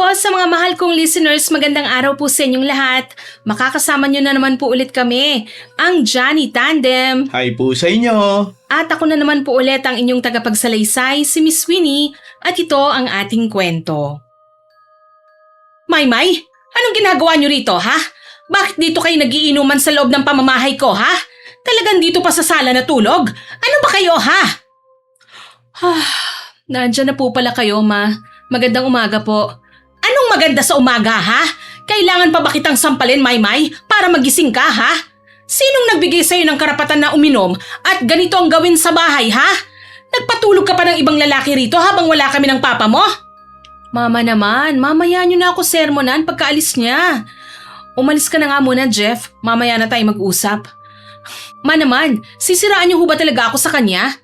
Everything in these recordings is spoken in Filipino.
po sa mga mahal kong listeners, magandang araw po sa inyong lahat. Makakasama nyo na naman po ulit kami, ang Johnny Tandem. Hi po sa inyo. At ako na naman po ulit ang inyong tagapagsalaysay, si Miss Winnie, at ito ang ating kwento. Maymay, anong ginagawa nyo rito, ha? Bakit dito kayo nagiinuman sa loob ng pamamahay ko, ha? Talagang dito pa sa sala natulog? Ano ba kayo, ha? Nandiyan na po pala kayo, ma. Magandang umaga po. Anong maganda sa umaga, ha? Kailangan pa ba kitang sampalin, Maymay, para magising ka, ha? Sinong nagbigay sa'yo ng karapatan na uminom at ganito ang gawin sa bahay, ha? Nagpatulog ka pa ng ibang lalaki rito habang wala kami ng papa mo? Mama naman, mamaya nyo na ako sermonan pagkaalis niya. Umalis ka na nga muna, Jeff. Mamaya na tayo mag-usap. Ma naman, sisiraan niyo ho ba talaga ako sa kanya?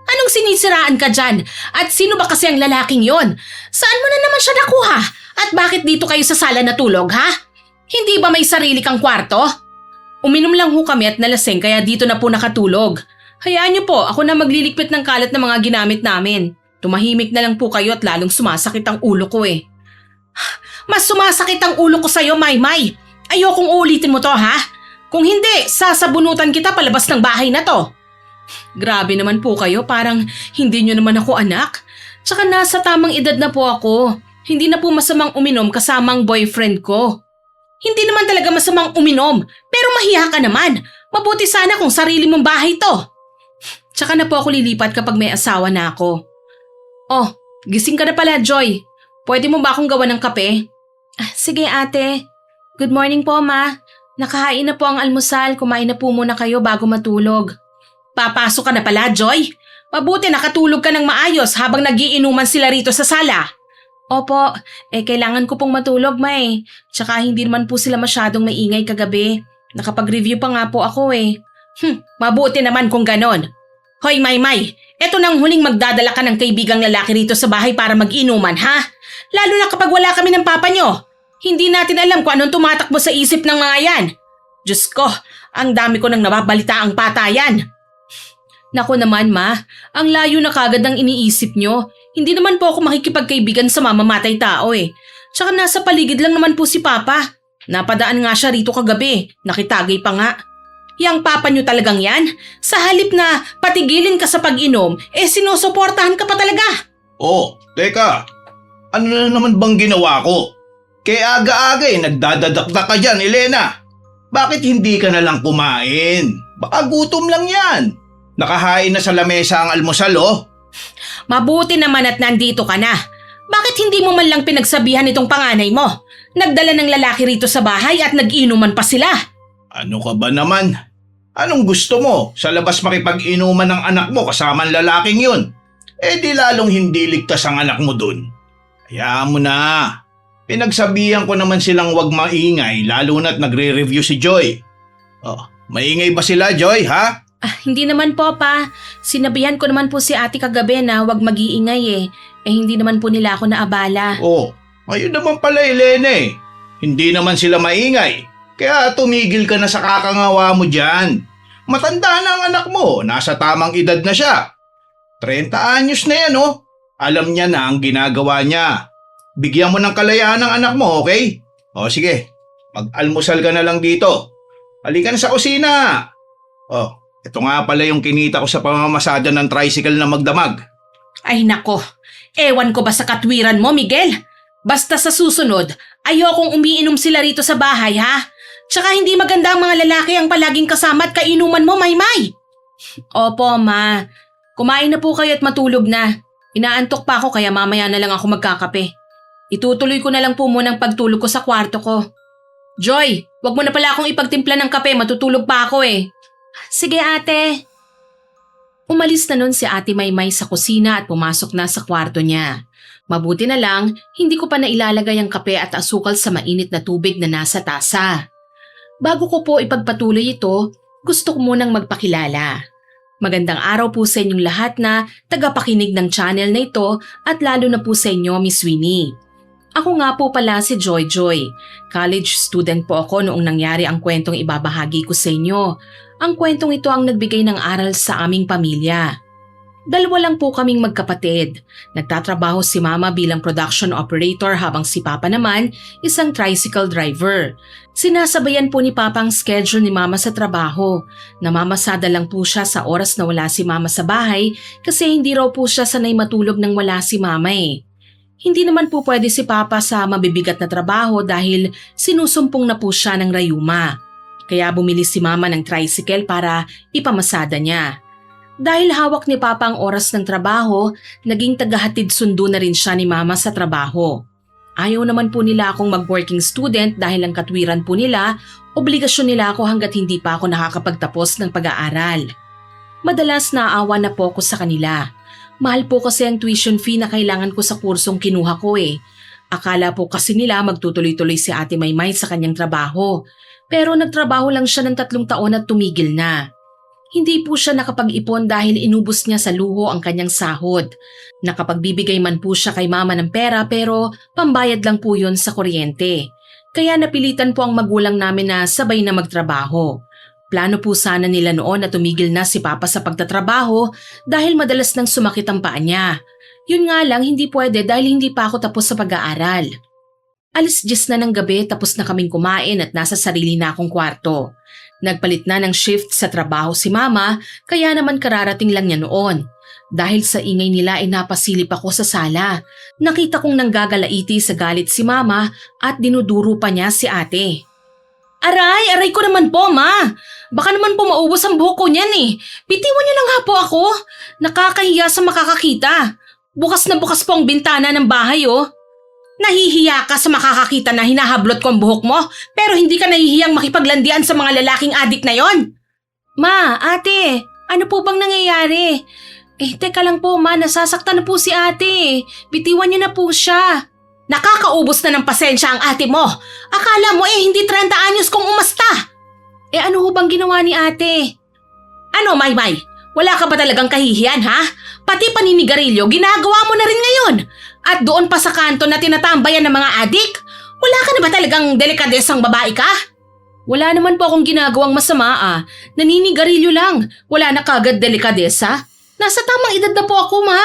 Anong sinisiraan ka dyan? At sino ba kasi ang lalaking yon? Saan mo na naman siya nakuha? At bakit dito kayo sa sala natulog, ha? Hindi ba may sarili kang kwarto? Uminom lang ho kami at nalasing kaya dito na po nakatulog. Hayaan niyo po, ako na magliligpit ng kalat ng mga ginamit namin. Tumahimik na lang po kayo at lalong sumasakit ang ulo ko eh. Mas sumasakit ang ulo ko sa'yo, Maymay. Ayokong uulitin mo to, ha? Kung hindi, sasabunutan kita palabas ng bahay na to. Grabe naman po kayo, parang hindi nyo naman ako anak. Tsaka nasa tamang edad na po ako. Hindi na po masamang uminom kasamang boyfriend ko. Hindi naman talaga masamang uminom, pero mahiya ka naman. Mabuti sana kung sarili mong bahay to. Tsaka na po ako lilipat kapag may asawa na ako. Oh, gising ka na pala, Joy. Pwede mo ba akong gawa ng kape? Sige ate. Good morning po, ma. Nakahain na po ang almusal, kumain na po muna kayo bago matulog. Papasok ka na pala, Joy. Mabuti nakatulog ka ng maayos habang nagiinuman sila rito sa sala. Opo, kailangan ko pong matulog, ma eh. Tsaka hindi naman po sila masyadong maingay kagabi. Nakapag-review pa nga po ako eh. Mabuti naman kung ganon. Hoy, Maymay, eto nang huling magdadala ka ng kaibigang lalaki rito sa bahay para mag-inuman, ha? Lalo na kapag wala kami ng papa nyo. Hindi natin alam kung anong tumatakbo sa isip ng mga yan. Diyos ko, ang dami ko nang nababalita ang patayan. Naku naman, ma, ang layo na kagad ng iniisip nyo. Hindi naman po ako makikipagkaibigan sa mamamatay tao eh. Tsaka nasa paligid lang naman po si Papa. Napadaan nga siya rito kagabi, nakitagay pa nga. Yang papa nyo talagang yan? Sa halip na patigilin ka sa pag-inom, sinusuportahan ka pa talaga. Oh, teka. Ano na naman bang ginawa ko? Kaya aga-aga nagdadadakdak ka dyan, Elena. Bakit hindi ka na lang kumain? Baka gutom lang yan. Nakahain na sa lamesa ang almusal, oh. Mabuti naman at nandito ka na. Bakit hindi mo man lang pinagsabihan itong panganay mo? Nagdala ng lalaki rito sa bahay at nag-inuman pa sila. Ano ka ba naman? Anong gusto mo? Sa labas makipag-inuman ng anak mo kasama ang lalaking yun? Di lalong hindi ligtas ang anak mo dun. Hayaan mo na. Pinagsabihan ko naman silang wag maingay lalo na't nagre-review si Joy. Oh, maingay ba sila, Joy, ha? Hindi naman po, pa. Sinabihan ko naman po si ate kagabi na wag mag-iingay eh. Hindi naman po nila ako naabala. Oh, ayun naman pala, Elena eh. Hindi naman sila maingay. Kaya tumigil ka na sa kakangawa mo dyan. Matanda na ang anak mo, nasa tamang edad na siya. 30 anyos na yan, oh. Alam niya na ang ginagawa niya. Bigyan mo ng kalayaan ng anak mo, okay? O sige, mag-almusal ka na lang dito. Halika na sa kusina. Oh, ito nga pala yung kinita ko sa pamamasada ng tricycle na magdamag. Ay nako, ewan ko ba sa katwiran mo, Miguel? Basta sa susunod, ayokong umiinom sila rito sa bahay, ha? Tsaka hindi maganda ang mga lalaki ang palaging kasama at kainuman mo, Maymay. Opo, ma. Kumain na po kayo at matulog na. Inaantok pa ako kaya mamaya na lang ako magkakape. Itutuloy ko na lang po muna ang pagtulog ko sa kwarto ko. Joy, wag mo na pala akong ipagtimpla ng kape, matutulog pa ako eh. Sige ate. Umalis na nun si Ate Maymay sa kusina at pumasok na sa kwarto niya. Mabuti na lang, hindi ko pa nailalagay ang kape at asukal sa mainit na tubig na nasa tasa. Bago ko po ipagpatuloy ito, gusto ko munang magpakilala. Magandang araw po sa inyong lahat na tagapakinig ng channel na ito at lalo na po sa inyo, Miss Winnie. Ako nga po pala si Joy Joy. College student po ako noong nangyari ang kwentong ibabahagi ko sa inyo. Ang kwentong ito ang nagbigay ng aral sa aming pamilya. Dalawa lang po kaming magkapatid. Nagtatrabaho si Mama bilang production operator habang si Papa naman isang tricycle driver. Sinasabayan po ni Papa ang schedule ni Mama sa trabaho. Namamasada lang po siya sa oras na wala si Mama sa bahay kasi hindi raw po siya sanay matulog nang wala si Mama eh. Hindi naman po pwede si Papa sa mabibigat na trabaho dahil sinusumpong na po siya ng rayuma. Kaya bumili si Mama ng tricycle para ipamasada niya. Dahil hawak ni Papa ang oras ng trabaho, naging tagahatid sundo na rin siya ni Mama sa trabaho. Ayaw naman po nila akong mag-working student dahil ang katwiran po nila, obligasyon nila ako hanggat hindi pa ako nakakapagtapos ng pag-aaral. Madalas naawa na po ako sa kanila. Mahal po kasi ang tuition fee na kailangan ko sa kursong kinuha ko eh. Akala po kasi nila magtutuloy-tuloy si Ate Maymay sa kanyang trabaho. Pero nagtrabaho lang siya ng 3 taon at tumigil na. Hindi po siya nakapag-ipon dahil inubos niya sa luho ang kanyang sahod. Nakapagbibigay man po siya kay Mama ng pera pero pambayad lang po yun sa kuryente. Kaya napilitan po ang magulang namin na sabay na magtrabaho. Plano po sana nila noon na tumigil na si Papa sa pagtatrabaho dahil madalas nang sumakit ang paa niya. Yun nga lang hindi pwede dahil hindi pa ako tapos sa pag-aaral. Alas 10 na ng gabi tapos na kaming kumain at nasa sarili na akong kwarto. Nagpalit na ng shift sa trabaho si Mama kaya naman kararating lang niya noon. Dahil sa ingay nila ay napasilip ako sa sala. Nakita kong nanggagalaiti sa galit si Mama at dinuduro pa niya si Ate. Aray ko naman po, Ma. Baka naman po maubos ang buhok ko niyan eh. Bitiwan niyo na nga po ako. Nakakahiya sa makakakita. Bukas na bukas po ang bintana ng bahay oh. Nahihiya ka sa makakakita na hinahablot ko ang buhok mo pero hindi ka nahihiyang makipaglandian sa mga lalaking adik na yon. Ma, Ate, ano po bang nangyayari? Teka lang po Ma, nasasaktan na po si Ate. Bitiwan niyo na po siya. Nakakaubos na ng pasensya ang ate mo. Akala mo hindi 30 anyos kong umasta. Ano ho bang ginawa ni Ate? Ano, Maymay? Wala ka ba talagang kahihiyan ha? Pati paninigarilyo ginagawa mo na rin ngayon. At doon pa sa kanto na tinatambayan ng mga adik? Wala ka na ba talagang delikadesang babae ka? Wala naman po akong ginagawang masama Naninigarilyo lang. Wala na kagad delikadesa. Nasa tamang edad na po ako, Ma.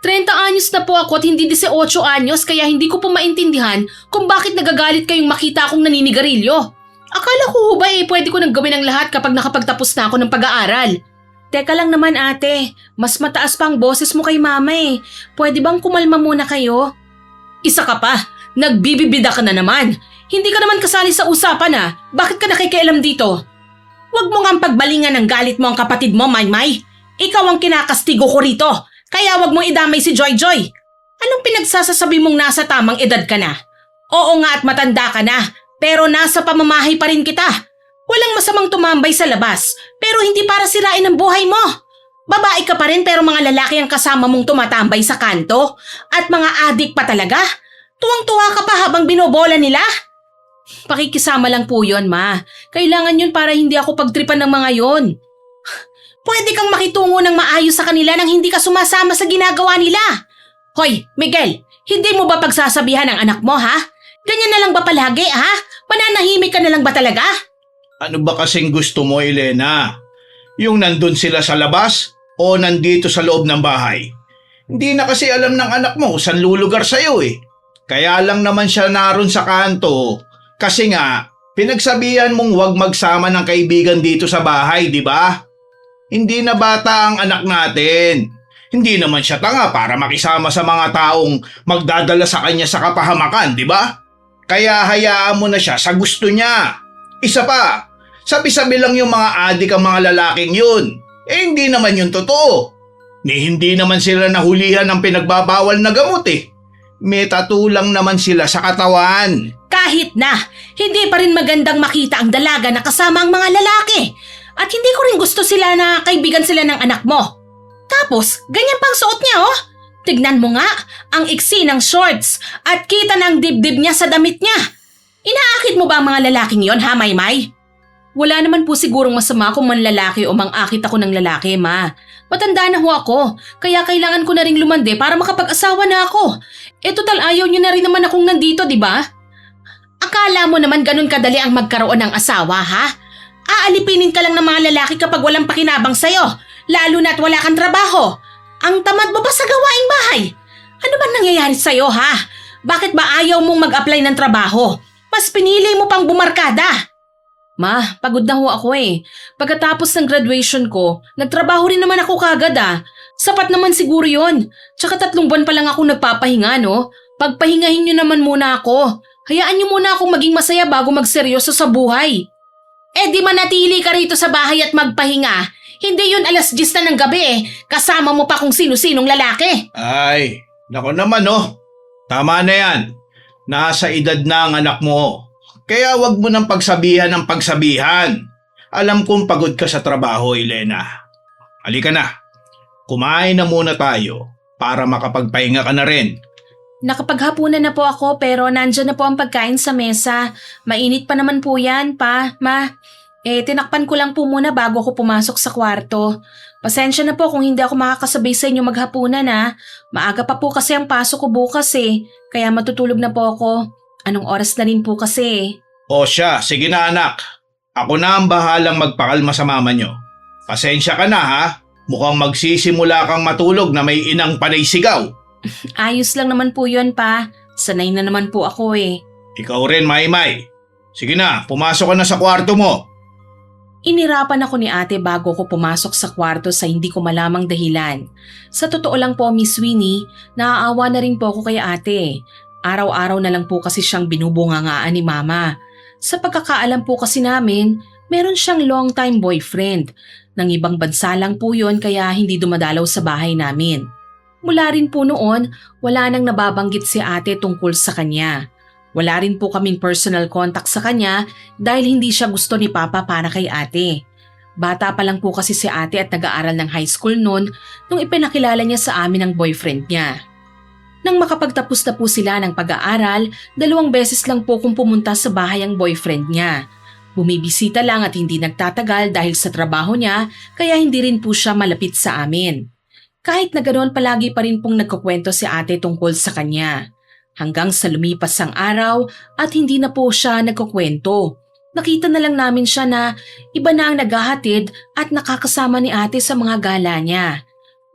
30 anyos na po ako at hindi 18 anyos kaya hindi ko po maintindihan kung bakit nagagalit kayong makita akong naninigarilyo. Akala ko ba pwede ko nang gawin ang lahat kapag nakapagtapos na ako ng pag-aaral. Teka lang naman ate, mas mataas pa ang boses mo kay Mama eh. Pwede bang kumalma muna kayo? Isa ka pa, nagbibibida ka na naman. Hindi ka naman kasali sa usapan Bakit ka nakikialam dito? Huwag mo nga pagbalingan ng galit mo ang kapatid mo, Maymay. Ikaw ang kinakastigo ko rito, kaya huwag mong idamay si Joy Joy. Anong pinagsasasabi mong nasa tamang edad ka na? Oo nga at matanda ka na, pero nasa pamamahay pa rin kita. Walang masamang tumambay sa labas, pero hindi para sirain ang buhay mo. Babae ka pa rin pero mga lalaki ang kasama mong tumatambay sa kanto at mga adik pa talaga. Tuwang-tuwa ka pa habang binobola nila. Pakikisama lang po yun, Ma. Kailangan yun para hindi ako pagtripan ng mga yon. Pwede kang makitungo ng maayos sa kanila nang hindi ka sumasama sa ginagawa nila. Hoy, Miguel, hindi mo ba pagsasabihan ang anak mo, ha? Ganyan na lang ba palagi, ha? Mananahimik ka na lang ba talaga? Ano ba kasing gusto mo, Elena? Yung nandun sila sa labas o nandito sa loob ng bahay? Hindi na kasi alam ng anak mo saan lulugar sa'yo eh. Kaya lang naman siya naroon sa kanto kasi nga pinagsabihan mong huwag magsama ng kaibigan dito sa bahay, di ba? Hindi na bata ang anak natin. Hindi naman siya tanga para makisama sa mga taong magdadala sa kanya sa kapahamakan, di ba? Kaya hayaan mo na siya sa gusto niya. Isa pa, sabi-sabi lang yung mga adik ang mga lalaking yun. Hindi naman yun totoo. Hindi naman sila nahulihan ng pinagbabawal na gamot eh. May tattoo lang naman sila sa katawan. Kahit na, hindi pa rin magandang makita ang dalaga na kasama ang mga lalaki. At hindi ko rin gusto sila na kaibigan sila ng anak mo. Tapos, ganyan pang suot niya oh. Tignan mo nga, ang iksi ng shorts at kita ng dibdib niya sa damit niya. Inaakit mo ba ang mga lalaking yon, ha, Maymay? Wala naman po sigurong masama kung manlalaki o mangakit ako ng lalaki, Ma. Matanda na ho ako, kaya kailangan ko na ring lumande para makapag-asawa na ako. Total ayaw niyo na rin naman akong nandito, di ba? Akala mo naman ganun kadali ang magkaroon ng asawa, ha? Aalipinin ka lang ng mga lalaki kapag walang pakinabang sa'yo, lalo na't wala kang trabaho. Ang tamad mo ba sa gawaing bahay? Ano ba nangyayari sa'yo ha? Bakit ba ayaw mong mag-apply ng trabaho? Mas pinili mo pang bumarkada. Ma, pagod na ho ako eh. Pagkatapos ng graduation ko, nagtrabaho rin naman ako kagad ah. Sapat naman siguro yon. Tsaka 3 buwan pa lang ako nagpapahinga no? Pagpahingahin nyo naman muna ako. Hayaan nyo muna akong maging masaya bago magseryoso sa buhay. Eh di manatili ka rito sa bahay at magpahinga. Hindi yun 10:00 na ng gabi eh. Kasama mo pa kung sino-sinong lalaki. Ay, nako naman oh. Tama na yan. Nasa edad na ang anak mo. Kaya wag mo nang pagsabihan ng pagsabihan. Alam kong pagod ka sa trabaho, Elena. Halika na. Kumain na muna tayo para makapagpahinga ka na rin. Nakapaghapunan na po ako pero nandyan na po ang pagkain sa mesa. Mainit pa naman po yan, pa, ma. Tinakpan ko lang po muna bago ako pumasok sa kwarto. Pasensya na po kung hindi ako makakasabay sa inyo maghapunan ha. Maaga pa po kasi ang pasok ko bukas eh. Kaya matutulog na po ako. Anong oras na rin po kasi. O siya, sige na anak. Ako na ang bahalang magpakalma sa mama nyo. Pasensya ka na ha. Mukhang magsisimula kang matulog na may inang panay sigaw. Ayos lang naman po yun pa. Sanay na naman po ako eh. Ikaw rin, Maymay. Sige na, pumasok ka na sa kwarto mo. Inirapan ako ni ate bago ko pumasok sa kwarto sa hindi ko malamang dahilan. Sa totoo lang po, Miss Winnie, naaawa na rin po ako kay ate. Araw-araw na lang po kasi siyang binubungangaan ni mama. Sa pagkakaalam po kasi namin, meron siyang long-time boyfriend. Nang ibang bansa lang po yun kaya hindi dumadalaw sa bahay namin. Mula rin po noon, wala nang nababanggit si ate tungkol sa kanya. Wala rin po kaming personal contact sa kanya dahil hindi siya gusto ni Papa para kay ate. Bata pa lang po kasi si ate at nag-aaral ng high school noon nung ipinakilala niya sa amin ang boyfriend niya. Nang makapagtapos na po sila ng pag-aaral, 2 beses lang po kung pumunta sa bahay ang boyfriend niya. Bumibisita lang at hindi nagtatagal dahil sa trabaho niya kaya hindi rin po siya malapit sa amin. Kahit na ganoon palagi pa rin pong nagkukwento si ate tungkol sa kanya. Hanggang sa lumipas ang araw at hindi na po siya nagkukwento. Nakita na lang namin siya na iba na ang naghahatid at nakakasama ni ate sa mga gala niya.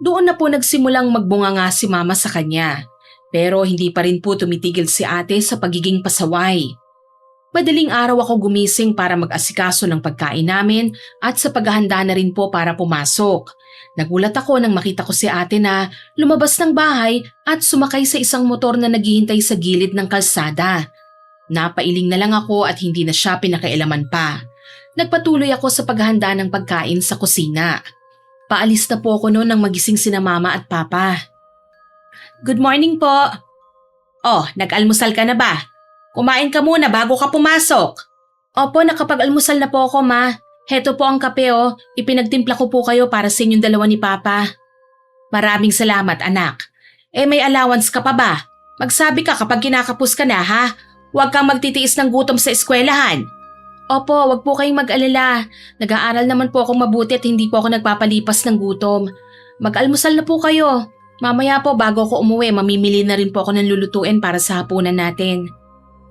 Doon na po nagsimulang magbunganga si mama sa kanya. Pero hindi pa rin po tumitigil si ate sa pagiging pasaway. Madaling araw ako gumising para mag-asikaso ng pagkain namin at sa paghahanda na rin po para pumasok. Nagulat ako nang makita ko si ate na lumabas ng bahay at sumakay sa isang motor na naghihintay sa gilid ng kalsada. Napailing na lang ako at hindi na siya pinakailaman pa. Nagpatuloy ako sa paghahanda ng pagkain sa kusina. Paalis na po ako noon nang magising sina mama at papa. Good morning po. Oh, nag-almusal ka na ba? Kumain ka muna bago ka pumasok. Opo, nakapag-almusal na po ako ma. Heto po ang kape oh, ipinagtimpla ko po kayo para sa inyong 2 ni Papa. Maraming salamat anak. May allowance ka pa ba? Magsabi ka kapag kinakapos ka na ha? Huwag kang magtitiis ng gutom sa eskwelahan. Opo, wag po kayong mag-alala. Nag-aaral naman po akong mabuti at hindi po ako nagpapalipas ng gutom. Mag-almusal na po kayo. Mamaya po bago ako umuwi, mamimili na rin po ako ng lulutuin para sa hapunan natin.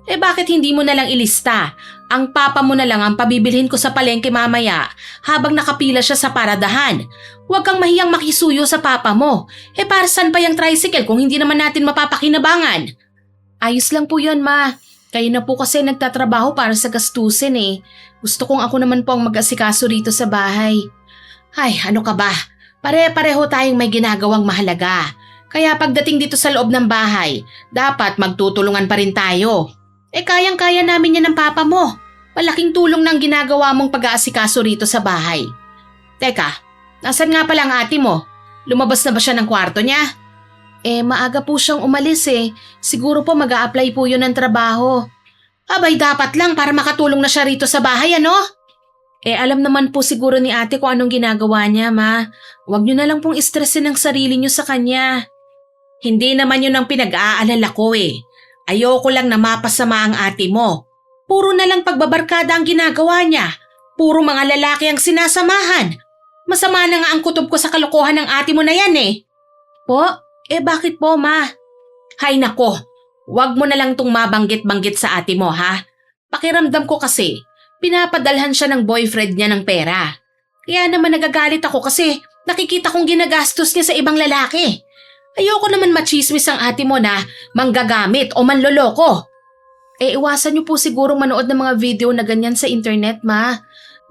Bakit hindi mo na lang ilista? Ang papa mo na lang ang pabibilhin ko sa palengke mamaya habang nakapila siya sa paradahan. Huwag kang mahiyang makisuyo sa papa mo. Para saan pa yung tricycle kung hindi naman natin mapapakinabangan? Ayos lang po yun ma. Kayo na po kasi nagtatrabaho para sa gastusin eh. Gusto kong ako naman po ang mag-asikaso rito sa bahay. Ay, ano ka ba? Pare-pareho tayong may ginagawang mahalaga. Kaya pagdating dito sa loob ng bahay, dapat magtutulungan pa rin tayo. Kayang-kaya namin yan ng papa mo. Malaking tulong ng ginagawa mong pag-aasikaso rito sa bahay. Teka, nasan nga pala ang ate mo? Lumabas na ba siya ng kwarto niya? Maaga po siyang umalis eh. Siguro po mag-a-apply po yun ng trabaho. Abay, dapat lang para makatulong na siya rito sa bahay, ano? Alam naman po siguro ni ate kung anong ginagawa niya, ma. Huwag niyo na lang pong istresin ang sarili niyo sa kanya. Hindi naman yun ang pinag-aalala ko eh. Ayoko lang na mapasama ang ate mo. Puro na lang pagbabarkada ang ginagawa niya. Puro mga lalaki ang sinasamahan. Masama na nga ang kutob ko sa kalokohan ng ate mo na yan eh. Po? Bakit po ma? Hay nako, wag mo na lang tong mabanggit-banggit sa ate mo ha. Pakiramdam ko kasi, pinapadalhan siya ng boyfriend niya ng pera. Kaya naman nagagalit ako kasi Nakikita kong ginagastos niya sa ibang lalaki. Ayoko naman machismis ang ate mo na manggagamit o manloloko. Iwasan niyo po sigurong manood ng mga video na ganyan sa internet, ma.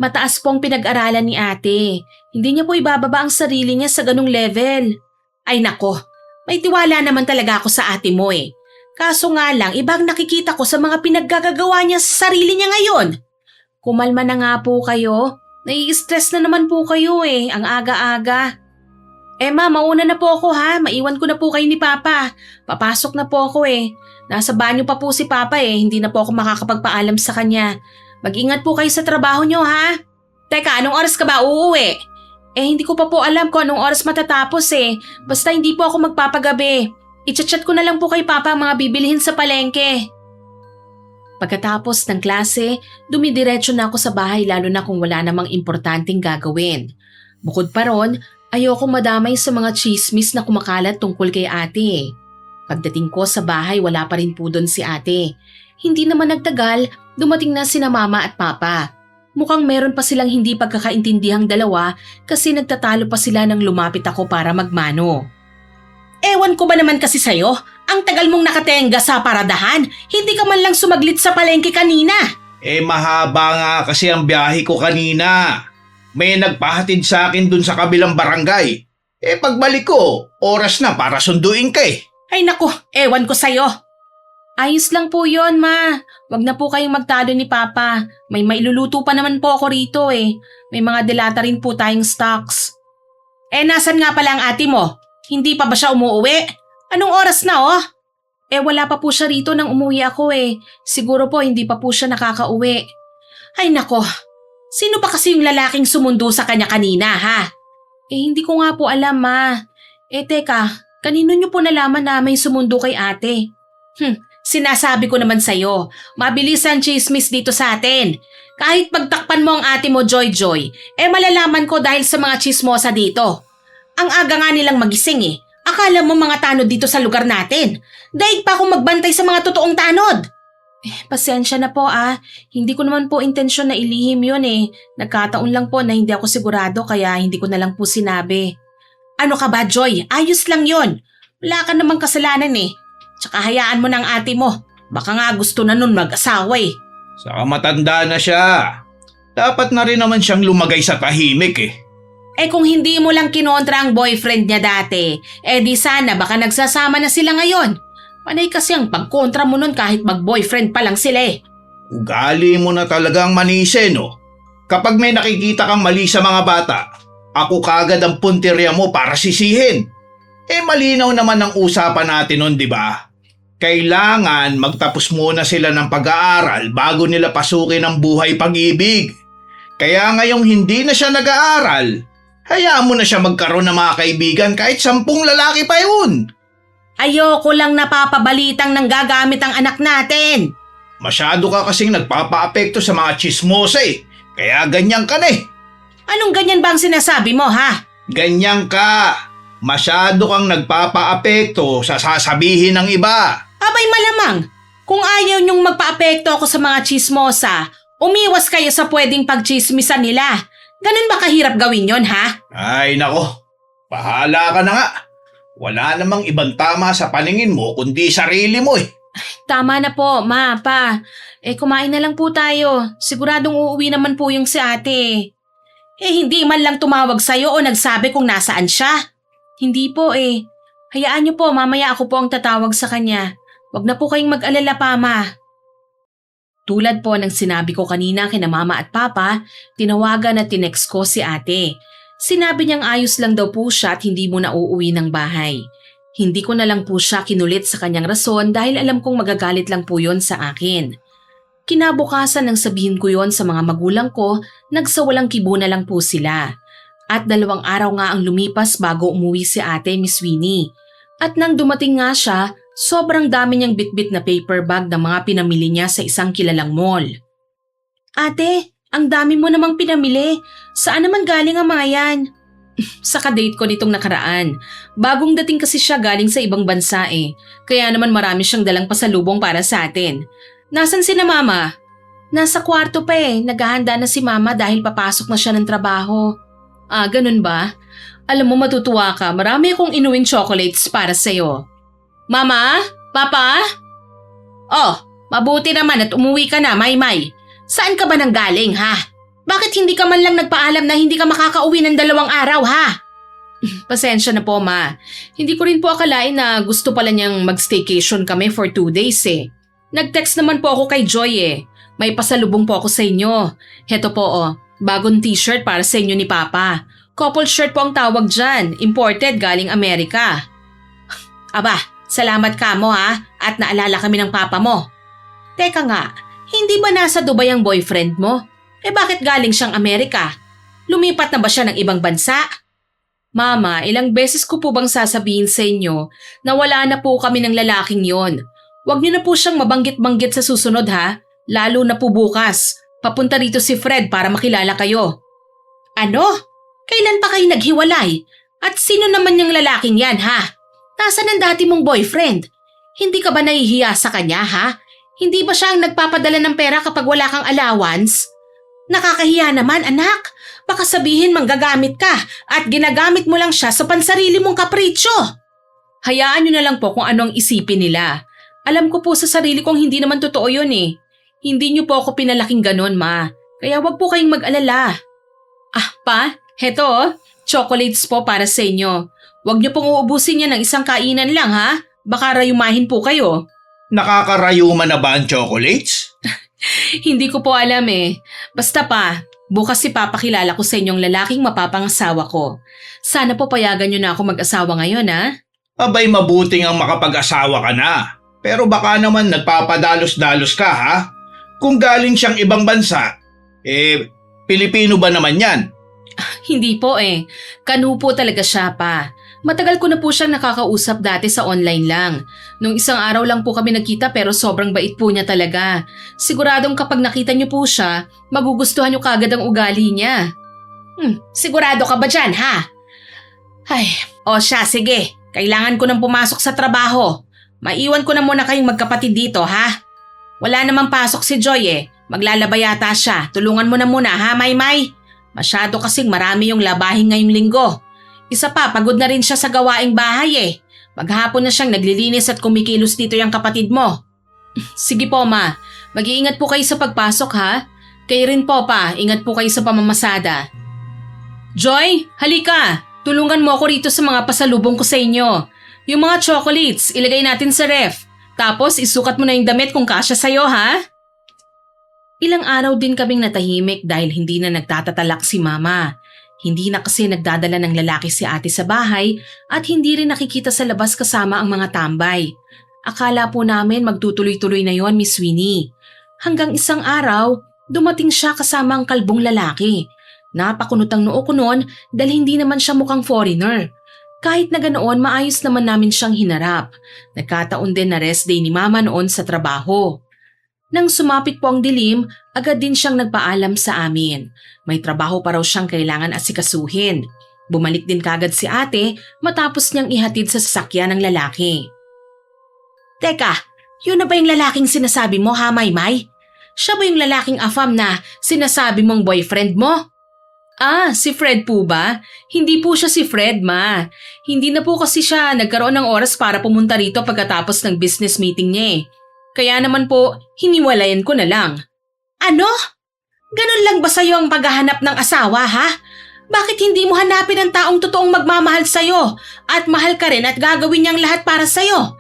Mataas po ang pinag-aralan ni ate. Hindi niya po ibababa ang sarili niya sa ganung level. Ay nako, may tiwala naman talaga ako sa ate mo eh. Kaso nga lang, ibang nakikita ko sa mga pinaggagawa niya sa sarili niya ngayon. Kumalma na nga po kayo. Nai-stress na naman po kayo eh, ang aga-aga. Ma, mauna na po ako ha. Maiwan ko na po kayo ni Papa. Papasok na po ako eh. Nasa banyo pa po si Papa eh. Hindi na po ako makakapagpaalam sa kanya. Mag-ingat po kayo sa trabaho niyo ha. Teka, anong oras ka ba uuwi? Hindi ko pa po alam kung anong oras matatapos eh. Basta hindi po ako magpapagabi. I-chat ko na lang po kay Papa ang mga bibilihin sa palengke. Pagkatapos ng klase, dumidiretso na ako sa bahay lalo na kung wala namang importanteng gagawin. Bukod pa ron, ayoko madamay sa mga chismis na kumakalat tungkol kay ate. Pagdating ko sa bahay, wala pa rin po doon si ate. Hindi naman nagtagal, dumating na sina mama at papa. Mukhang meron pa silang hindi pagkakaintindihang dalawa kasi nagtatalo pa sila nang lumapit ako para magmano. Ewan ko ba naman kasi sa'yo? Ang tagal mong nakatenga sa paradahan, hindi ka man lang sumaglit sa palengke kanina. Mahaba nga kasi ang biyahe ko kanina. May nagpahatid sa akin dun sa kabilang barangay. Pagbalik ko, oras na para sunduin ka eh. Ay naku, ewan ko sa'yo. Ayos lang po yon, ma. Wag na po kayong magtalo ni Papa. May mailuluto pa naman po ako rito eh. May mga delata rin po tayong stocks. Nasan nga pala ang ate mo? Hindi pa ba siya umuwi? Anong oras na oh? Wala pa po siya rito nang umuwi ako eh. Siguro po hindi pa po siya nakakauwi. Ay nako, sino pa kasi yung lalaking sumundo sa kanya kanina ha? Hindi ko nga po alam ma. Teka, kanino niyo po nalaman na may sumundo kay ate? Sinasabi ko naman sa'yo, mabilis ang chismis dito sa atin. Kahit pagtakpan mo ang ate mo Joy, malalaman ko dahil sa mga chismosa dito. Ang aga nga nilang magising eh. Akala mo mga tanod dito sa lugar natin. Daig pa akong magbantay sa mga totoong tanod. Pasensya na po ah. Hindi ko naman po intensyon na ilihim yun eh. Nagkataon lang po na hindi ako sigurado kaya hindi ko na lang po sinabi. Ano ka ba Joy? Ayos lang yun. Wala ka namang kasalanan eh. Tsaka hayaan mo ng ate mo. Baka nga gusto na nun mag-asawa eh. Saka matanda na siya. Dapat na rin naman siyang lumagay sa tahimik eh. Kung hindi mo lang kinontra ang boyfriend niya dati, di sana baka nagsasama na sila ngayon. Panay kasi ang pagkontra mo nun kahit mag-boyfriend pa lang sila eh. Ugali mo na talagang manise no. Kapag may nakikita kang mali sa mga bata, ako kagad ang puntirya mo para sisihin. Malinaw naman ang usapan natin nun, di ba? Kailangan magtapos muna sila ng pag-aaral bago nila pasukin ang buhay pag-ibig. Kaya ngayong hindi na siya nag-aaral, hayaan mo na siya magkaroon ng mga kaibigan kahit 10 lalaki pa yun. Ayoko lang napapabalitang nang gagamit ang anak natin. Masyado ka kasing nagpapa-apekto sa mga chismosa eh. Kaya ganyan ka na eh. Anong ganyan ba ang sinasabi mo ha? Ganyan ka. Masyado kang nagpapa-apekto sa sasabihin ng iba. Abay malamang, kung ayaw niyong magpa-apekto ako sa mga chismosa, umiwas kayo sa pwedeng pagchismisan nila. Ganun ba kahirap gawin yon ha? Ay nako, bahala ka na nga. Wala namang ibang tama sa paningin mo kundi sarili mo eh. Tama na po, ma, pa. Kumain na lang po tayo. Siguradong uuwi naman po yung si ate. Hindi man lang tumawag sa'yo o nagsabi kung nasaan siya. Hindi po eh. Hayaan niyo po, mamaya ako po ang tatawag sa kanya. Wag na po kayong mag-alala pa, ma. Tulad po ng sinabi ko kanina kina mama at papa, tinawagan at tinext ko si ate. Sinabi niyang ayos lang daw po siya at hindi mo na uuwi ng bahay. Hindi ko na lang po siya kinulit sa kanyang rason dahil alam kong magagalit lang po yon sa akin. Kinabukasan nang sabihin ko yon sa mga magulang ko, nagsawalang kibo na lang po sila. At 2 araw nga ang lumipas bago umuwi si ate Miss Winnie. At nang dumating nga siya, sobrang dami niyang bitbit na paper bag ng mga pinamili niya sa isang kilalang mall. Ate, ang dami mo namang pinamili. Saan naman galing ang mga yan? Sa kadate ko nitong nakaraan. Bagong dating kasi siya galing sa ibang bansa eh. Kaya naman marami siyang dalang pasalubong para sa atin. Nasaan si na mama? Nasa kwarto pa eh. Naghahanda na si mama dahil papasok na siya ng trabaho. Ganun ba? Alam mo matutuwa ka, marami akong inuwing chocolates para sa'yo. Mama? Papa? Oh, mabuti naman at umuwi ka na, Maymay. Saan ka ba nanggaling, ha? Bakit hindi ka man lang nagpaalam na hindi ka makakauwi ng 2 araw, ha? Pasensya na po, ma. Hindi ko rin po akalain na gusto pala niyang mag-staycation kami for 2 days eh. Nag-text naman po ako kay Joy eh. May pasalubong po ako sa inyo. Heto po oh, bagong t-shirt para sa inyo ni Papa. Couple shirt po ang tawag dyan, imported galing Amerika. Aba, salamat ka mo ha, at naalala kami ng papa mo. Teka nga, hindi ba nasa Dubai ang boyfriend mo? Eh bakit galing siyang Amerika? Lumipat na ba siya ng ibang bansa? Mama, ilang beses ko po bang sasabihin sa inyo na wala na po kami ng lalaking yon? Huwag niyo na po siyang mabanggit-banggit sa susunod ha, lalo na po bukas. Papunta rito si Fred para makilala kayo. Ano? Kailan pa kayo naghiwalay? At sino naman yung lalaking yan ha? Nasaan ang dati mong boyfriend? Hindi ka ba nahihiya sa kanya ha? Hindi ba siya ang nagpapadala ng pera kapag wala kang allowance? Nakakahiya naman anak. Baka sabihin manggagamit ka at ginagamit mo lang siya sa pansarili mong kapritsyo. Hayaan nyo na lang po kung anong isipin nila. Alam ko po sa sarili kong hindi naman totoo yun eh. Hindi nyo po ako pinalaking ganon ma. Kaya wag po kayong mag-alala. Ah pa? Heto, chocolates po para sa inyo. Huwag niyo pong uubusin yan ng isang kainan lang ha. Baka rayumahin po kayo. Nakakarayuma na ba ang chocolates? Hindi ko po alam eh. Basta pa, bukas ipapakilala ko sa inyong lalaking mapapangasawa ko. Sana po payagan niyo na ako mag-asawa ngayon ha. Abay mabuting ang makapag-asawa ka na. Pero baka naman nagpapadalos-dalos ka ha? Kung galing siyang ibang bansa, Pilipino ba naman yan? Hindi po eh. Kanu po talaga siya pa. Matagal ko na po siyang nakakausap dati sa online lang. Nung isang araw lang po kami nagkita pero sobrang bait po niya talaga. Siguradong kapag nakita niyo po siya, magugustuhan niyo kagad ang ugali niya. Sigurado ka ba dyan ha? Ay, o siya sige. Kailangan ko nang pumasok sa trabaho. Maiwan ko na muna kayong magkapatid dito ha? Wala namang pasok si Joy eh. Maglalaba yata siya. Tulungan mo na muna ha, Maymay? Masyado kasing marami yung labahin ngayong linggo. Isa pa, pagod na rin siya sa gawaing bahay eh. Maghapon na siyang naglilinis at kumikilos dito yung kapatid mo. Sige po ma, mag-iingat po kayo sa pagpasok ha. Kayo rin po pa, ingat po kayo sa pamamasada. Joy, halika. Tulungan mo ako rito sa mga pasalubong ko sa inyo. Yung mga chocolates, ilagay natin sa ref. Tapos isukat mo na yung damit kung kasya sa'yo ha. Ilang araw din kaming natahimik dahil hindi na nagtatatalak si mama. Hindi na kasi nagdadala ng lalaki si ate sa bahay at hindi rin nakikita sa labas kasama ang mga tambay. Akala po namin magtutuloy-tuloy na yon, Miss Winnie. Hanggang isang araw, dumating siya kasama ang kalbong lalaki. Napakunot ang noo ko noon dahil hindi naman siya mukhang foreigner. Kahit na ganoon, maayos naman namin siyang hinarap. Nagkataon din na rest day ni mama noon sa trabaho. Nang sumapit po ang dilim, agad din siyang nagpaalam sa amin. May trabaho pa raw siyang kailangan asikasuhin. Bumalik din kagad si ate matapos niyang ihatid sa sasakyan ng lalaki. Teka, yun na ba yung lalaking sinasabi mo ha, Maymay? Siya ba yung lalaking afam na sinasabi mong boyfriend mo? Ah, si Fred po ba? Hindi po siya si Fred, ma. Hindi na po kasi siya nagkaroon ng oras para pumunta rito pagkatapos ng business meeting niya eh. Kaya naman po, hiniwalayan ko na lang. Ano? Ganun lang ba sa'yo ang paghahanap ng asawa, ha? Bakit hindi mo hanapin ang taong totoong magmamahal sa'yo at mahal ka rin at gagawin niyang lahat para sa'yo?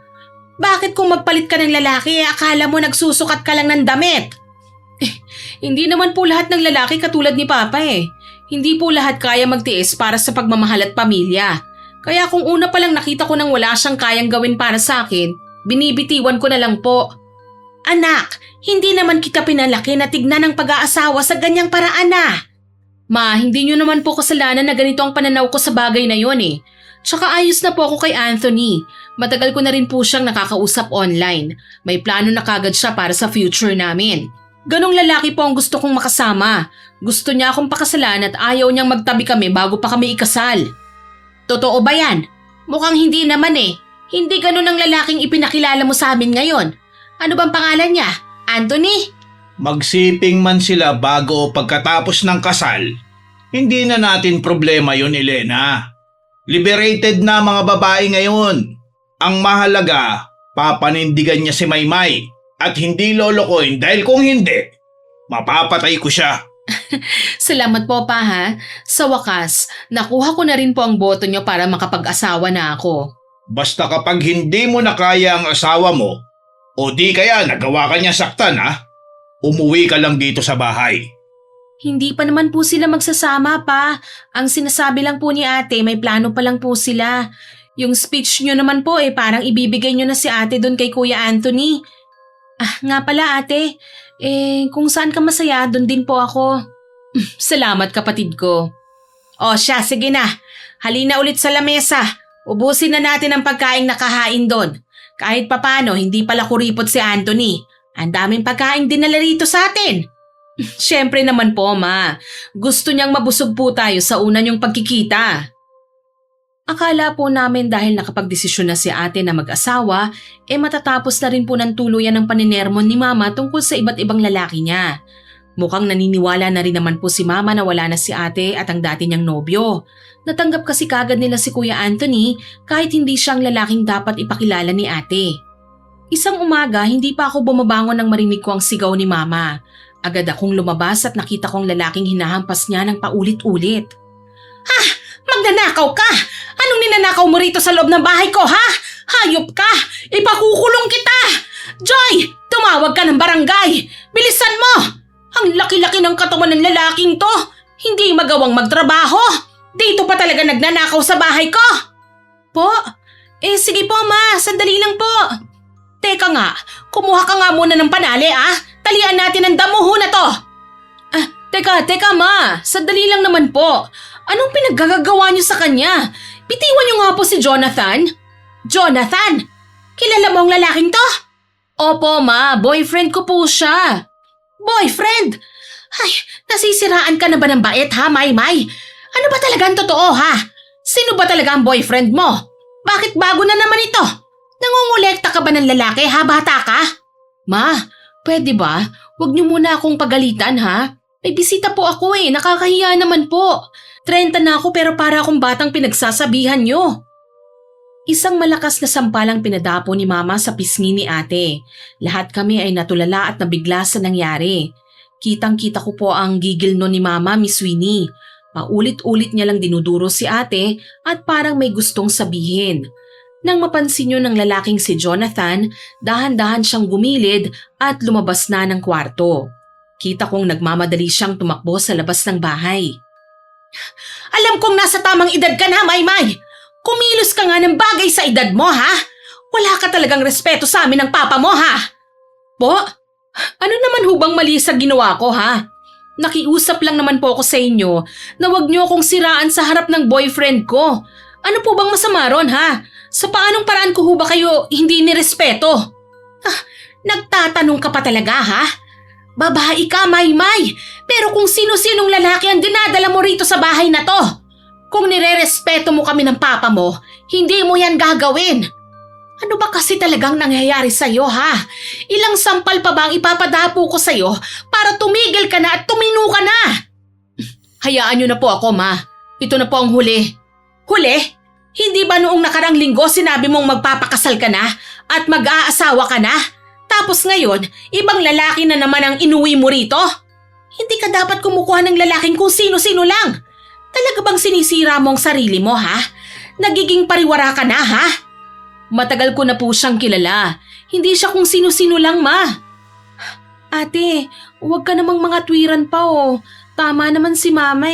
Bakit kung magpalit ka ng lalaki, akala mo nagsusukat ka lang ng damit? Hindi naman po lahat ng lalaki katulad ni Papa eh. Hindi po lahat kaya magtiis para sa pagmamahal at pamilya. Kaya kung una pa lang nakita ko nang wala siyang kayang gawin para sa akin, binibitiwan ko na lang po. Anak, hindi naman kita pinalaki na tignan ng pag-aasawa sa ganyang paraan na. Ma, hindi nyo naman po kasalanan na ganito ang pananaw ko sa bagay na yon eh. Tsaka ayos na po ako kay Anthony. Matagal ko na rin po siyang nakakausap online. May plano na kagad siya para sa future namin. Ganong lalaki po ang gusto kong makasama. Gusto niya akong pakasalan at ayaw niyang magtabi kami bago pa kami ikasal. Totoo ba yan? Mukhang hindi naman eh. Hindi ganon ang lalaking ipinakilala mo sa amin ngayon. Ano bang pangalan niya? Anthony? Magsiping man sila bago o pagkatapos ng kasal, hindi na natin problema yun, Elena. Liberated na mga babae ngayon. Ang mahalaga, papanindigan niya si Maymay at hindi lolokohin dahil kung hindi, mapapatay ko siya. Salamat po pa ha. Sa wakas, nakuha ko na rin po ang boto nyo para makapag-asawa na ako. Basta kapag hindi mo na kaya ang asawa mo, o di kaya nagawa ka niya saktan ha, umuwi ka lang dito sa bahay. Hindi pa naman po sila magsasama pa. Ang sinasabi lang po ni ate, may plano pa lang po sila. Yung speech nyo naman po parang ibibigay nyo na si ate doon kay Kuya Anthony. Nga pala ate, kung saan ka masaya, doon din po ako. Salamat kapatid ko. O siya, sige na. Halina ulit sa lamesa. Ubusin na natin ang pagkaing nakahain doon. Kahit papano, hindi pala kuripot si Anthony. Ang daming pagkaing dinala rito sa atin. Siyempre naman po, ma. Gusto niyang mabusog po tayo sa una niyong pagkikita. Akala po namin dahil nakapagdesisyon na si ate na mag-asawa, matatapos na rin po ng tuluyan ng paninermon ni mama tungkol sa iba't ibang lalaki niya. Mukhang naniniwala na rin naman po si mama na wala na si ate at ang dati niyang nobyo. Natanggap kasi kagad nila si Kuya Anthony kahit hindi siyang lalaking dapat ipakilala ni ate. Isang umaga, hindi pa ako bumabangon nang marinig ko ang sigaw ni mama. Agad akong lumabas at nakita kong lalaking hinahampas niya ng paulit-ulit. Ha! Magnanakaw ka! Anong ninanakaw mo rito sa loob ng bahay ko, ha? Hayop ka! Ipakukulong kita! Joy! Tumawag ka ng barangay! Bilisan mo! Ang laki-laki ng katawan ng lalaking to! Hindi magawang magtrabaho! Dito pa talaga nagnanakaw sa bahay ko! Po? Sige po ma, sandali lang po. Teka nga, kumuha ka nga muna ng panali Talian natin ang damuho na to! Teka ma, sandali lang naman po. Anong pinaggagawa niyo sa kanya? Bitiwan niyo nga po si Jonathan. Jonathan? Kilala mo ang lalaking to? Opo ma, boyfriend ko po siya. Boyfriend? Ay, nasisiraan ka na ba ng bait ha, Maymay? Ano ba talaga ang totoo ha? Sino ba talaga ang boyfriend mo? Bakit bago na naman ito? Nangungulekta ka ba ng lalaki ha, bata ka? Ma, pwede ba? Huwag niyo muna akong pagalitan ha. May bisita po ako nakakahiya naman po. 30 na ako pero para akong batang pinagsasabihan niyo. Isang malakas na sampalang pinadapo ni mama sa pisngi ni ate. Lahat kami ay natulala at nabigla sa nangyari. Kitang-kita ko po ang gigil no ni mama, Miss Winnie. Paulit-ulit niya lang dinuduro si ate at parang may gustong sabihin. Nang mapansin niyo ng lalaking si Jonathan, dahan-dahan siyang gumilid at lumabas na ng kwarto. Kita kong nagmamadali siyang tumakbo sa labas ng bahay. Alam kong nasa tamang edad ka na, Maymay! Kumilos ka nga ng bagay sa edad mo, ha? Wala ka talagang respeto sa amin ng papa mo, ha? Po? Ano naman hubang mali sa ginawa ko, ha? Nakiusap lang naman po ako sa inyo na wag niyo akong siraan sa harap ng boyfriend ko. Ano po bang masama ron, ha? Sa paanong paraan ko ho ba kayo hindi nirespeto? Nagtatanong ka pa talaga, ha? Babae ka, Maymay. Pero kung sino-sinong lalaki ang dinadala mo rito sa bahay na to, kung nirerespeto mo kami ng papa mo, hindi mo yan gagawin. Ano ba kasi talagang nangyayari sa'yo, ha? Ilang sampal pa ba ang ipapadapo ko sa'yo para tumigil ka na at tumino ka na? Hayaan niyo na po ako, ma. Ito na po ang huli. Huli? Hindi ba noong nakarang linggo sinabi mong magpapakasal ka na at mag-aasawa ka na? Tapos ngayon, ibang lalaki na naman ang inuwi mo rito? Hindi ka dapat kumukuha ng lalaking kung sino-sino lang. Talaga bang sinisira mo ang sarili mo, ha? Nagiging pariwara ka na, ha? Matagal ko na po siyang kilala. Hindi siya kung sino-sino lang, ma. Ate, huwag ka namang mga tuwiran pa, Tama naman si mama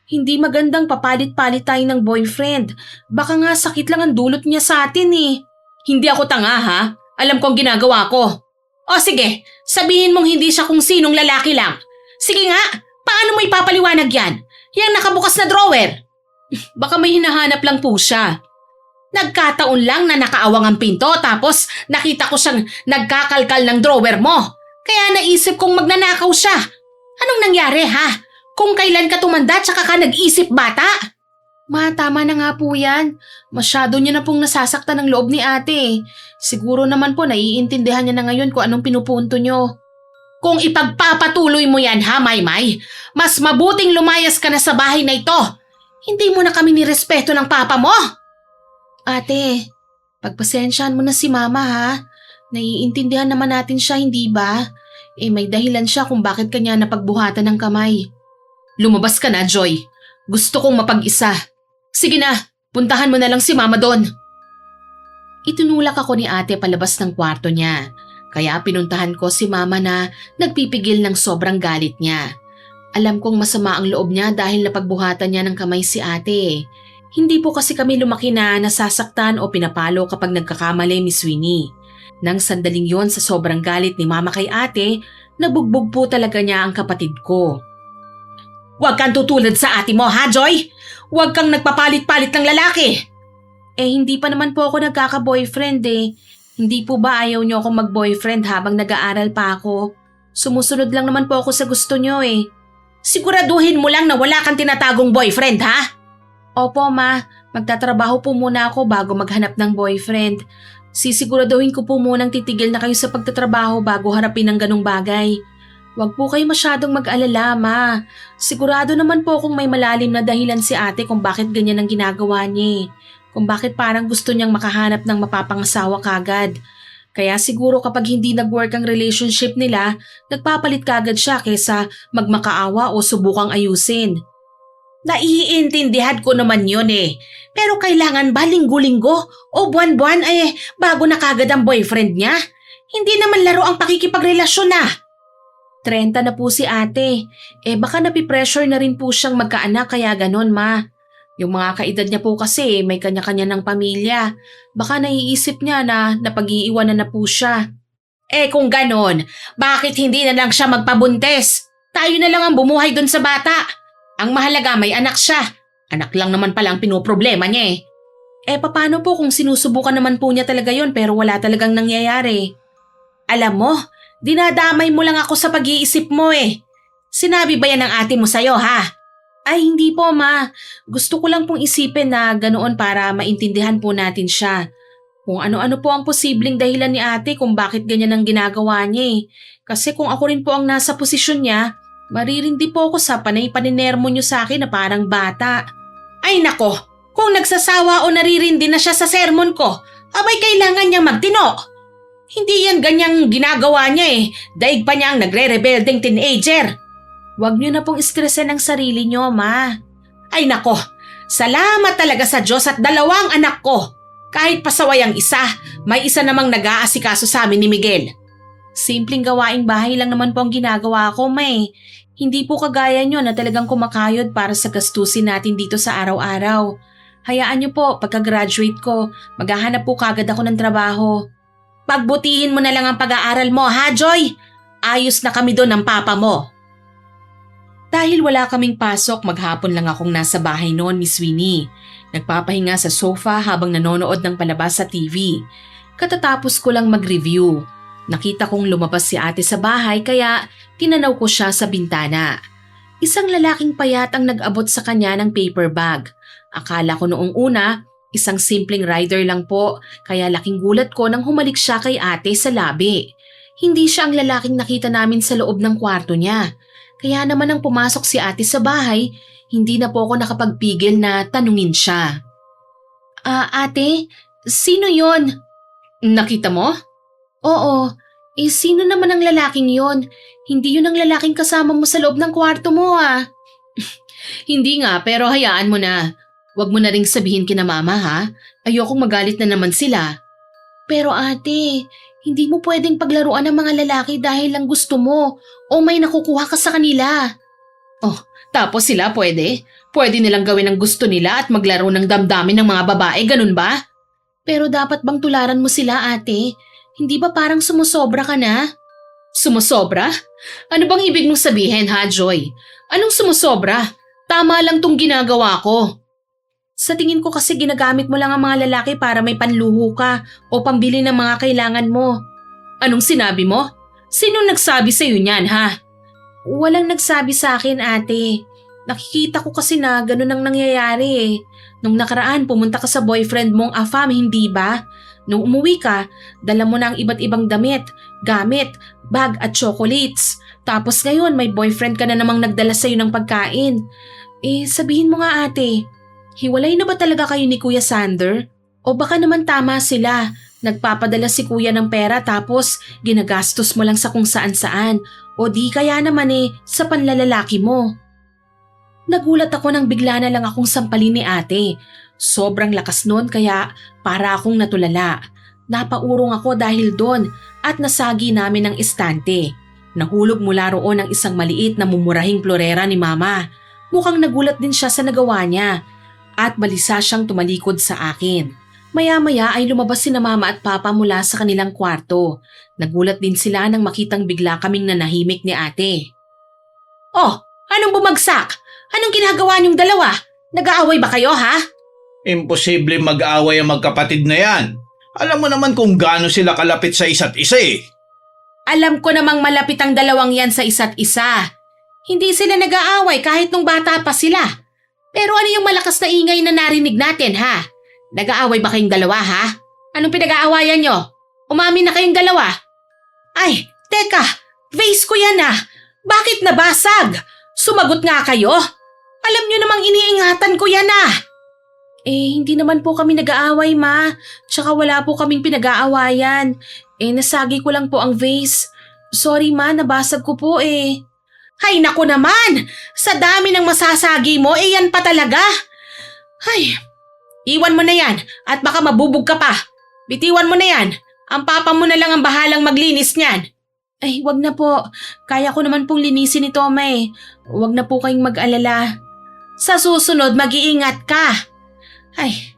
Hindi magandang papalit-palit tayo ng boyfriend. Baka nga sakit lang ang dulot niya sa atin Hindi ako tanga, ha? Alam ko ang ginagawa ko. O sige, sabihin mong hindi siya kung sinong lalaki lang. Sige nga, paano mo ipapaliwanag yan? Yang nakabukas na drawer. Baka may hinahanap lang po siya. Nagkataon lang na nakaawang ang pinto tapos nakita ko siyang nagkakalkal ng drawer mo. Kaya naisip kong magnanakaw siya. Anong nangyari, ha? Kung kailan ka tumanda tsaka ka nag-isip, bata? Ma, tama na nga po yan. Masyado niya na pong nasasaktan ng loob ni ate. Siguro naman po naiintindihan niya na ngayon kung anong pinupunto niyo. Kung ipagpapatuloy mo yan, ha, Maymay? Mas mabuting lumayas ka na sa bahay na ito. Hindi mo na kami nirespeto ng papa mo! Ate, pagpasensyahan mo na si mama ha. Naiintindihan naman natin siya, hindi ba? May dahilan siya kung bakit kanya napagbuhatan ng kamay. Lumabas ka na, Joy. Gusto kong mapag-isa. Sige na, puntahan mo na lang si mama doon. Itinulak ako ni ate palabas ng kwarto niya. Kaya pinuntahan ko si mama na nagpipigil ng sobrang galit niya. Alam kong masama ang loob niya dahil napagbuhatan niya ng kamay si ate. Hindi po kasi kami lumaki na nasasaktan o pinapalo kapag nagkakamali, Miss Winnie. Nang sandaling yon sa sobrang galit ni mama kay ate, nabugbog po talaga niya ang kapatid ko. Huwag kang tutulad sa ate mo, ha, Joy? Huwag kang nagpapalit-palit ng lalaki. Hindi pa naman po ako nagkaka-boyfriend eh. Hindi po ba ayaw niyo akong mag-boyfriend habang nag-aaral pa ako? Sumusunod lang naman po ako sa gusto niyo eh. Siguraduhin mo lang na wala kang tinatagong boyfriend, ha? Opo, ma. Magtatrabaho po muna ako bago maghanap ng boyfriend. Sisiguraduhin ko po munang titigil na kayo sa pagtatrabaho bago harapin ang ganong bagay. Huwag po kayo masyadong mag-alala, ma. Sigurado naman po kung may malalim na dahilan si ate kung bakit ganyan ang ginagawa niya. Kung bakit parang gusto niyang makahanap ng mapapangasawa kagad. Kaya siguro kapag hindi nag-work ang relationship nila, nagpapalit kagad siya kaysa magmakaawa o subukang ayusin. Naiintindihan ko naman yun eh. Pero kailangan ba linggo-linggo o buwan-buwan bago na kagad ang boyfriend niya? Hindi naman laro ang pakikipagrelasyon na. 30 na po si ate. Baka napipressure na rin po siyang magkaanak kaya ganon, ma. Yung mga kaedad niya po kasi may kanya-kanya ng pamilya. Baka naiisip niya na napag-iiwanan na po siya. Kung ganon, bakit hindi na lang siya magpabuntis? Tayo na lang ang bumuhay dun sa bata. Ang mahalaga may anak siya. Anak lang naman pala ang pinoproblema niya eh. Paano po kung sinusubukan naman po niya talaga yon pero wala talagang nangyayari? Alam mo, dinadamay mo lang ako sa pag-iisip mo eh. Sinabi ba yan ng ate mo sa'yo, ha? Ay, hindi po, ma. Gusto ko lang pong isipin na ganoon para maintindihan po natin siya. Kung ano-ano po ang posibleng dahilan ni ate kung bakit ganyan ang ginagawa niya eh. Kasi kung ako rin po ang nasa posisyon niya, maririndi po ako sa panay paninermo niyo sa akin na parang bata. Ay nako, kung nagsasawa o naririndi na siya sa sermon ko, abay kailangan niya magtino. Hindi yan ganyang ginagawa niya eh. Daig pa niya ang nagre-rebelding teenager. Huwag niyo na pong istresan ang sarili niyo, ma. Ay nako, salamat talaga sa Diyos at 2 anak ko. Kahit pasaway ang isa, may isa namang nag-aasikaso sa amin ni Miguel. Simpleng gawaing bahay lang naman po ang ginagawa ko, may. Hindi po kagaya niyo na talagang kumakayod para sa gastusin natin dito sa araw-araw. Hayaan niyo po, pagka-graduate ko, maghahanap po kagad ako ng trabaho. Pagbutihin mo na lang ang pag-aaral mo, ha, Joy? Ayos na kami doon ng papa mo. Dahil wala kaming pasok, maghapon lang akong nasa bahay noon, Miss Winnie. Nagpapahinga sa sofa habang nanonood ng palabas sa TV. Katatapos ko lang mag-review. Nakita kong lumabas si ate sa bahay kaya tinanaw ko siya sa bintana. Isang lalaking payat ang nag-abot sa kanya ng paper bag. Akala ko noong una, isang simpleng rider lang po, kaya laking gulat ko nang humalik siya kay ate sa labi. Hindi siya ang lalaking nakita namin sa loob ng kwarto niya. Kaya naman nang pumasok si ate sa bahay, hindi na po ako nakapagpigil na tanungin siya. Ate, sino yon? Nakita mo? Oo, sino naman ang lalaking yon? Hindi yun ang lalaking kasama mo sa loob ng kwarto mo ah. Hindi nga, pero hayaan mo na. Huwag mo na ring sabihin kina mama ha. Ayokong magalit na naman sila. Pero ate, hindi mo pwedeng paglaruan ng mga lalaki dahil lang gusto mo o may nakukuha ka sa kanila. Oh, tapos sila pwede? Pwede nilang gawin ang gusto nila at maglaro ng damdamin ng mga babae, ganun ba? Pero dapat bang tularan mo sila ate? Hindi ba parang sumusobra ka na? Sumusobra? Ano bang ibig mong sabihin ha, Joy? Anong sumusobra? Tama lang tong ginagawa ko. Sa tingin ko kasi ginagamit mo lang ang mga lalaki para may panluho ka o pambili ng mga kailangan mo. Anong sinabi mo? Sinong nagsabi sa'yo niyan, ha? Walang nagsabi sa akin, ate. Nakikita ko kasi na ganun ang nangyayari eh. Nung nakaraan, pumunta ka sa boyfriend mong Afam, hindi ba? Nung umuwi ka, dala mo na ang iba't ibang damit, gamit, bag at chocolates. Tapos ngayon, may boyfriend ka na namang nagdala sa'yo ng pagkain. Sabihin mo nga ate, hiwalay na ba talaga kayo ni Kuya Sander? O baka naman tama sila, nagpapadala si kuya ng pera tapos ginagastos mo lang sa kung saan-saan o di kaya naman sa panlalalaki mo. Nagulat ako nang bigla na lang akong sampalin ni ate. Sobrang lakas nun kaya para akong natulala. Napaurong ako dahil doon at nasagi namin ng estante. Nahulog mula roon ang isang maliit na mumurahing florera ni mama. Mukhang nagulat din siya sa nagawa niya at balisa siyang tumalikod sa akin. Maya-maya ay lumabas sina mama at papa mula sa kanilang kwarto. Nagulat din sila nang makitang bigla kaming nanahimik ni ate. Oh, anong bumagsak? Anong ginagawa niyong dalawa? Nag-aaway ba kayo ha? Imposible mag-away ang magkapatid na yan. Alam mo naman kung gaano sila kalapit sa isa't isa eh. Alam ko namang malapit ang dalawang yan sa isa't isa. Hindi sila nag-aaway kahit nung bata pa sila. Pero ano yung malakas na ingay na narinig natin ha? Nag-aaway ba kayong dalawa ha? Anong pinag-aawayan nyo? Umamin na kayong dalawa? Ay, teka, vase ko yan ah. Bakit nabasag? Sumagot nga kayo. Alam nyo namang iniingatan ko yan ah. Hindi naman po kami nag-aaway ma. Tsaka wala po kaming pinag-aawayan. Nasagi ko lang po ang vase. Sorry ma, nabasag ko po Hay naku naman! Sa dami ng masasagi mo, yan pa talaga. Hay, iwan mo na yan at baka mabubog ka pa. Bitiwan mo na yan. Ang papa mo na lang ang bahalang maglinis niyan. Ay, wag na po. Kaya ko naman pong linisin ito, May. Wag na po kayong mag-alala. Sa susunod, mag-iingat ka. Ay,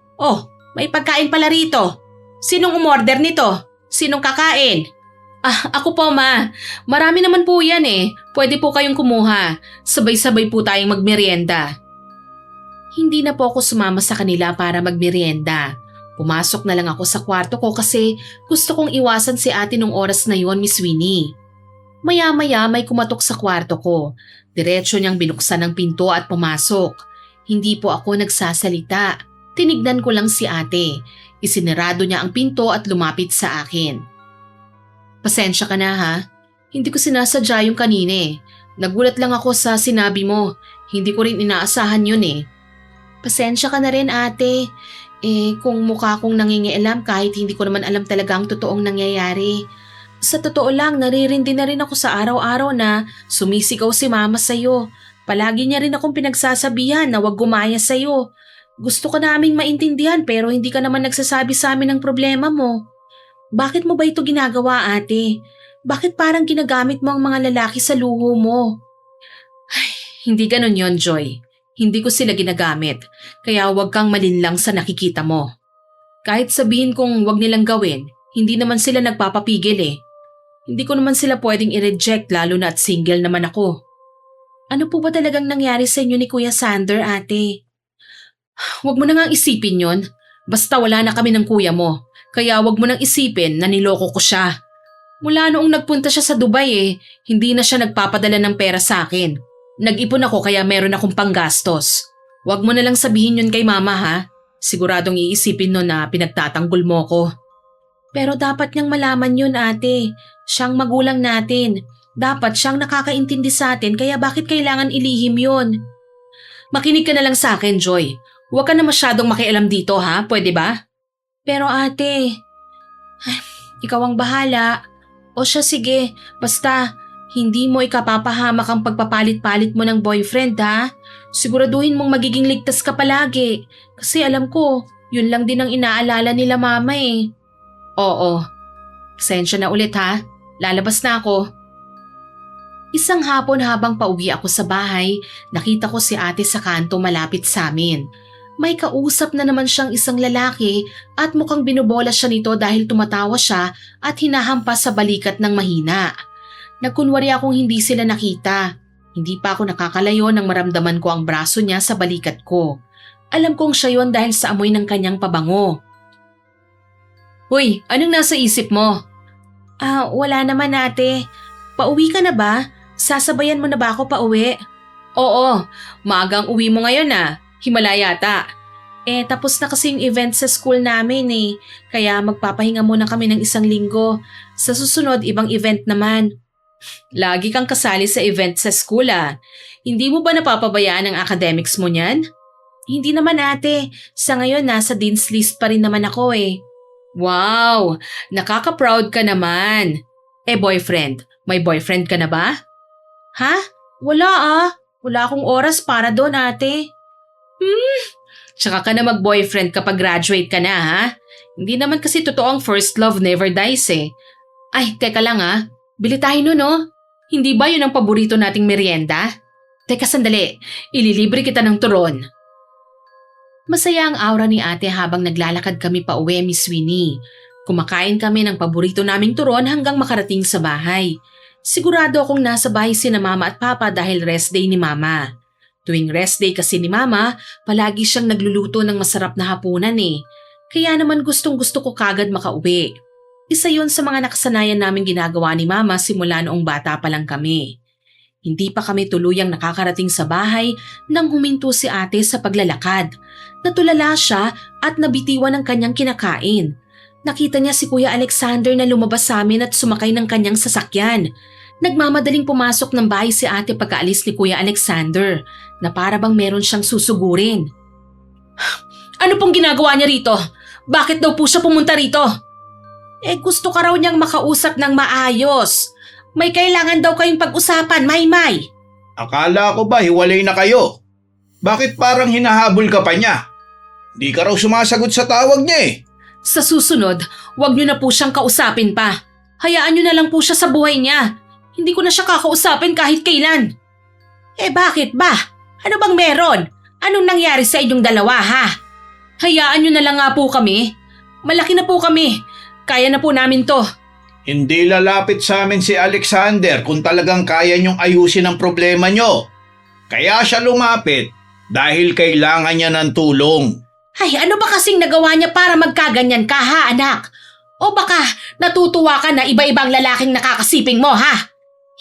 may pagkain pala rito. Sinong umorder nito? Sinong kakain? Ako po ma. Marami naman po yan Pwede po kayong kumuha. Sabay-sabay po tayong magmerienda. Hindi na po ako sumama sa kanila para magmerienda. Pumasok na lang ako sa kwarto ko kasi gusto kong iwasan si ate nung oras na yon, Miss Winnie. Maya-maya may kumatok sa kwarto ko. Diretso niyang binuksan ang pinto at pumasok. Hindi po ako nagsasalita. Tinignan ko lang si ate. Isinarado niya ang pinto at lumapit sa akin. Pasensya ka na ha. Hindi ko sinasadya yung kanina Nagulat lang ako sa sinabi mo. Hindi ko rin inaasahan yun Pasensya ka na rin ate. Kung mukha kong nangingialam kahit hindi ko naman alam talaga ang totoong nangyayari. Sa totoo lang, naririndi na rin ako sa araw-araw na sumisigaw si mama sa'yo. Palagi niya rin akong pinagsasabihan na wag gumaya sa'yo. Gusto ka naming maintindihan pero hindi ka naman nagsasabi sa amin ng problema mo. Bakit mo ba ito ginagawa ate? Bakit parang ginagamit mo ang mga lalaki sa luho mo? Ay, hindi ganun yon, Joy. Hindi ko sila ginagamit, kaya huwag kang malinlang sa nakikita mo. Kahit sabihin kong huwag nilang gawin, hindi naman sila nagpapapigil Hindi ko naman sila pwedeng i-reject lalo na at single naman ako. Ano po ba talagang nangyari sa inyo ni Kuya Sander, ate? Huwag mo na ngang isipin yon. Basta wala na kami ng kuya mo, kaya huwag mo nang isipin na niloko ko siya. Mula noong nagpunta siya sa Dubai hindi na siya nagpapadala ng pera sa akin. Nag-ipon ako kaya meron akong panggastos. Huwag mo na lang sabihin yun kay mama ha. Siguradong iisipin no na pinagtatanggol mo ko. Pero dapat niyang malaman yun ate. Siyang magulang natin. Dapat siyang nakakaintindi sa atin kaya bakit kailangan ilihim yun? Makinig ka na lang sa akin, Joy. Huwag ka na masyadong makialam dito ha, pwede ba? Pero ate, ikaw ang bahala. O siya sige, basta hindi mo ikapapahamak ang pagpapalit-palit mo ng boyfriend ha. Siguraduhin mong magiging ligtas ka palagi. Kasi alam ko, yun lang din ang inaalala nila mama Oo, pasensya na ulit ha. Lalabas na ako. Isang hapon habang pauwi ako sa bahay, nakita ko si ate sa kanto malapit sa amin. May kausap na naman siyang isang lalaki at mukhang binubola siya nito dahil tumatawa siya at hinahampas sa balikat ng mahina. Nagkunwari akong hindi sila nakita. Hindi pa ako nakakalayo nang maramdaman ko ang braso niya sa balikat ko. Alam kong siya yon dahil sa amoy ng kanyang pabango. Hoy, anong nasa isip mo? Wala naman ate. Pauwi ka na ba? Sasabayan mo na ba ako pauwi? Oo, maagang uwi mo ngayon Himala yata. Tapos na kasi yung event sa school namin Kaya magpapahinga muna kami ng isang linggo. Sa susunod, ibang event naman. Lagi kang kasali sa event sa school ah. Hindi mo ba napapabayaan ang academics mo niyan? Hindi naman ate. Sa ngayon nasa dean's list pa rin naman ako eh. Wow! Nakaka-proud ka naman. Boyfriend. May boyfriend ka na ba? Ha? Wala ah. Wala akong oras para doon ate. Tsaka ka na mag-boyfriend kapag graduate ka na ha? Hindi naman kasi totoo ang first love never dies eh. Ay, teka lang ah. Bili tayo nun oh. Hindi ba yun ang paborito nating merienda? Teka sandali, ililibre kita ng turon. Masaya ang aura ni ate habang naglalakad kami pa uwi, Miss Winnie. Kumakain kami ng paborito naming turon hanggang makarating sa bahay. Sigurado akong nasa bahay sina mama at papa dahil rest day ni mama. Tuwing rest day kasi ni mama, palagi siyang nagluluto ng masarap na hapunan eh. Kaya naman gustong-gusto ko kagad makauwi. Isa yon sa mga nakasanayan naming ginagawa ni mama simula noong bata pa lang kami. Hindi pa kami tuluyang nakakarating sa bahay nang huminto si ate sa paglalakad. Natulala siya at nabitiwan ng kanyang kinakain. Nakita niya si Kuya Alexander na lumabas sa amin at sumakay ng kanyang sasakyan. Nagmamadaling pumasok ng bahay si ate pagkaalis ni Kuya Alexander na para bang meron siyang susugurin. Ano pong ginagawa niya rito? Bakit daw po siya pumunta rito? Gusto ka raw niyang makausap ng maayos. May kailangan daw kayong pag-usapan, Maymay. Akala ko ba hiwalay na kayo? Bakit parang hinahabol ka pa niya? Di ka raw sumasagot sa tawag niya eh. Sa susunod, huwag niyo na po siyang kausapin pa. Hayaan niyo na lang po siya sa buhay niya. Hindi ko na siya kakausapin kahit kailan. Bakit ba? Ano bang meron? Anong nangyari sa inyong dalawa ha? Hayaan niyo na lang nga po kami. Malaki na po kami. Kaya na po namin to. Hindi lalapit sa amin si Alexander kung talagang kaya niyong ayusin ang problema niyo. Kaya siya lumapit dahil kailangan niya ng tulong. Ay, ano ba kasing nagawa niya para magkaganyan ka ha, anak? O baka natutuwa ka na iba-ibang lalaking nakakasiping mo ha?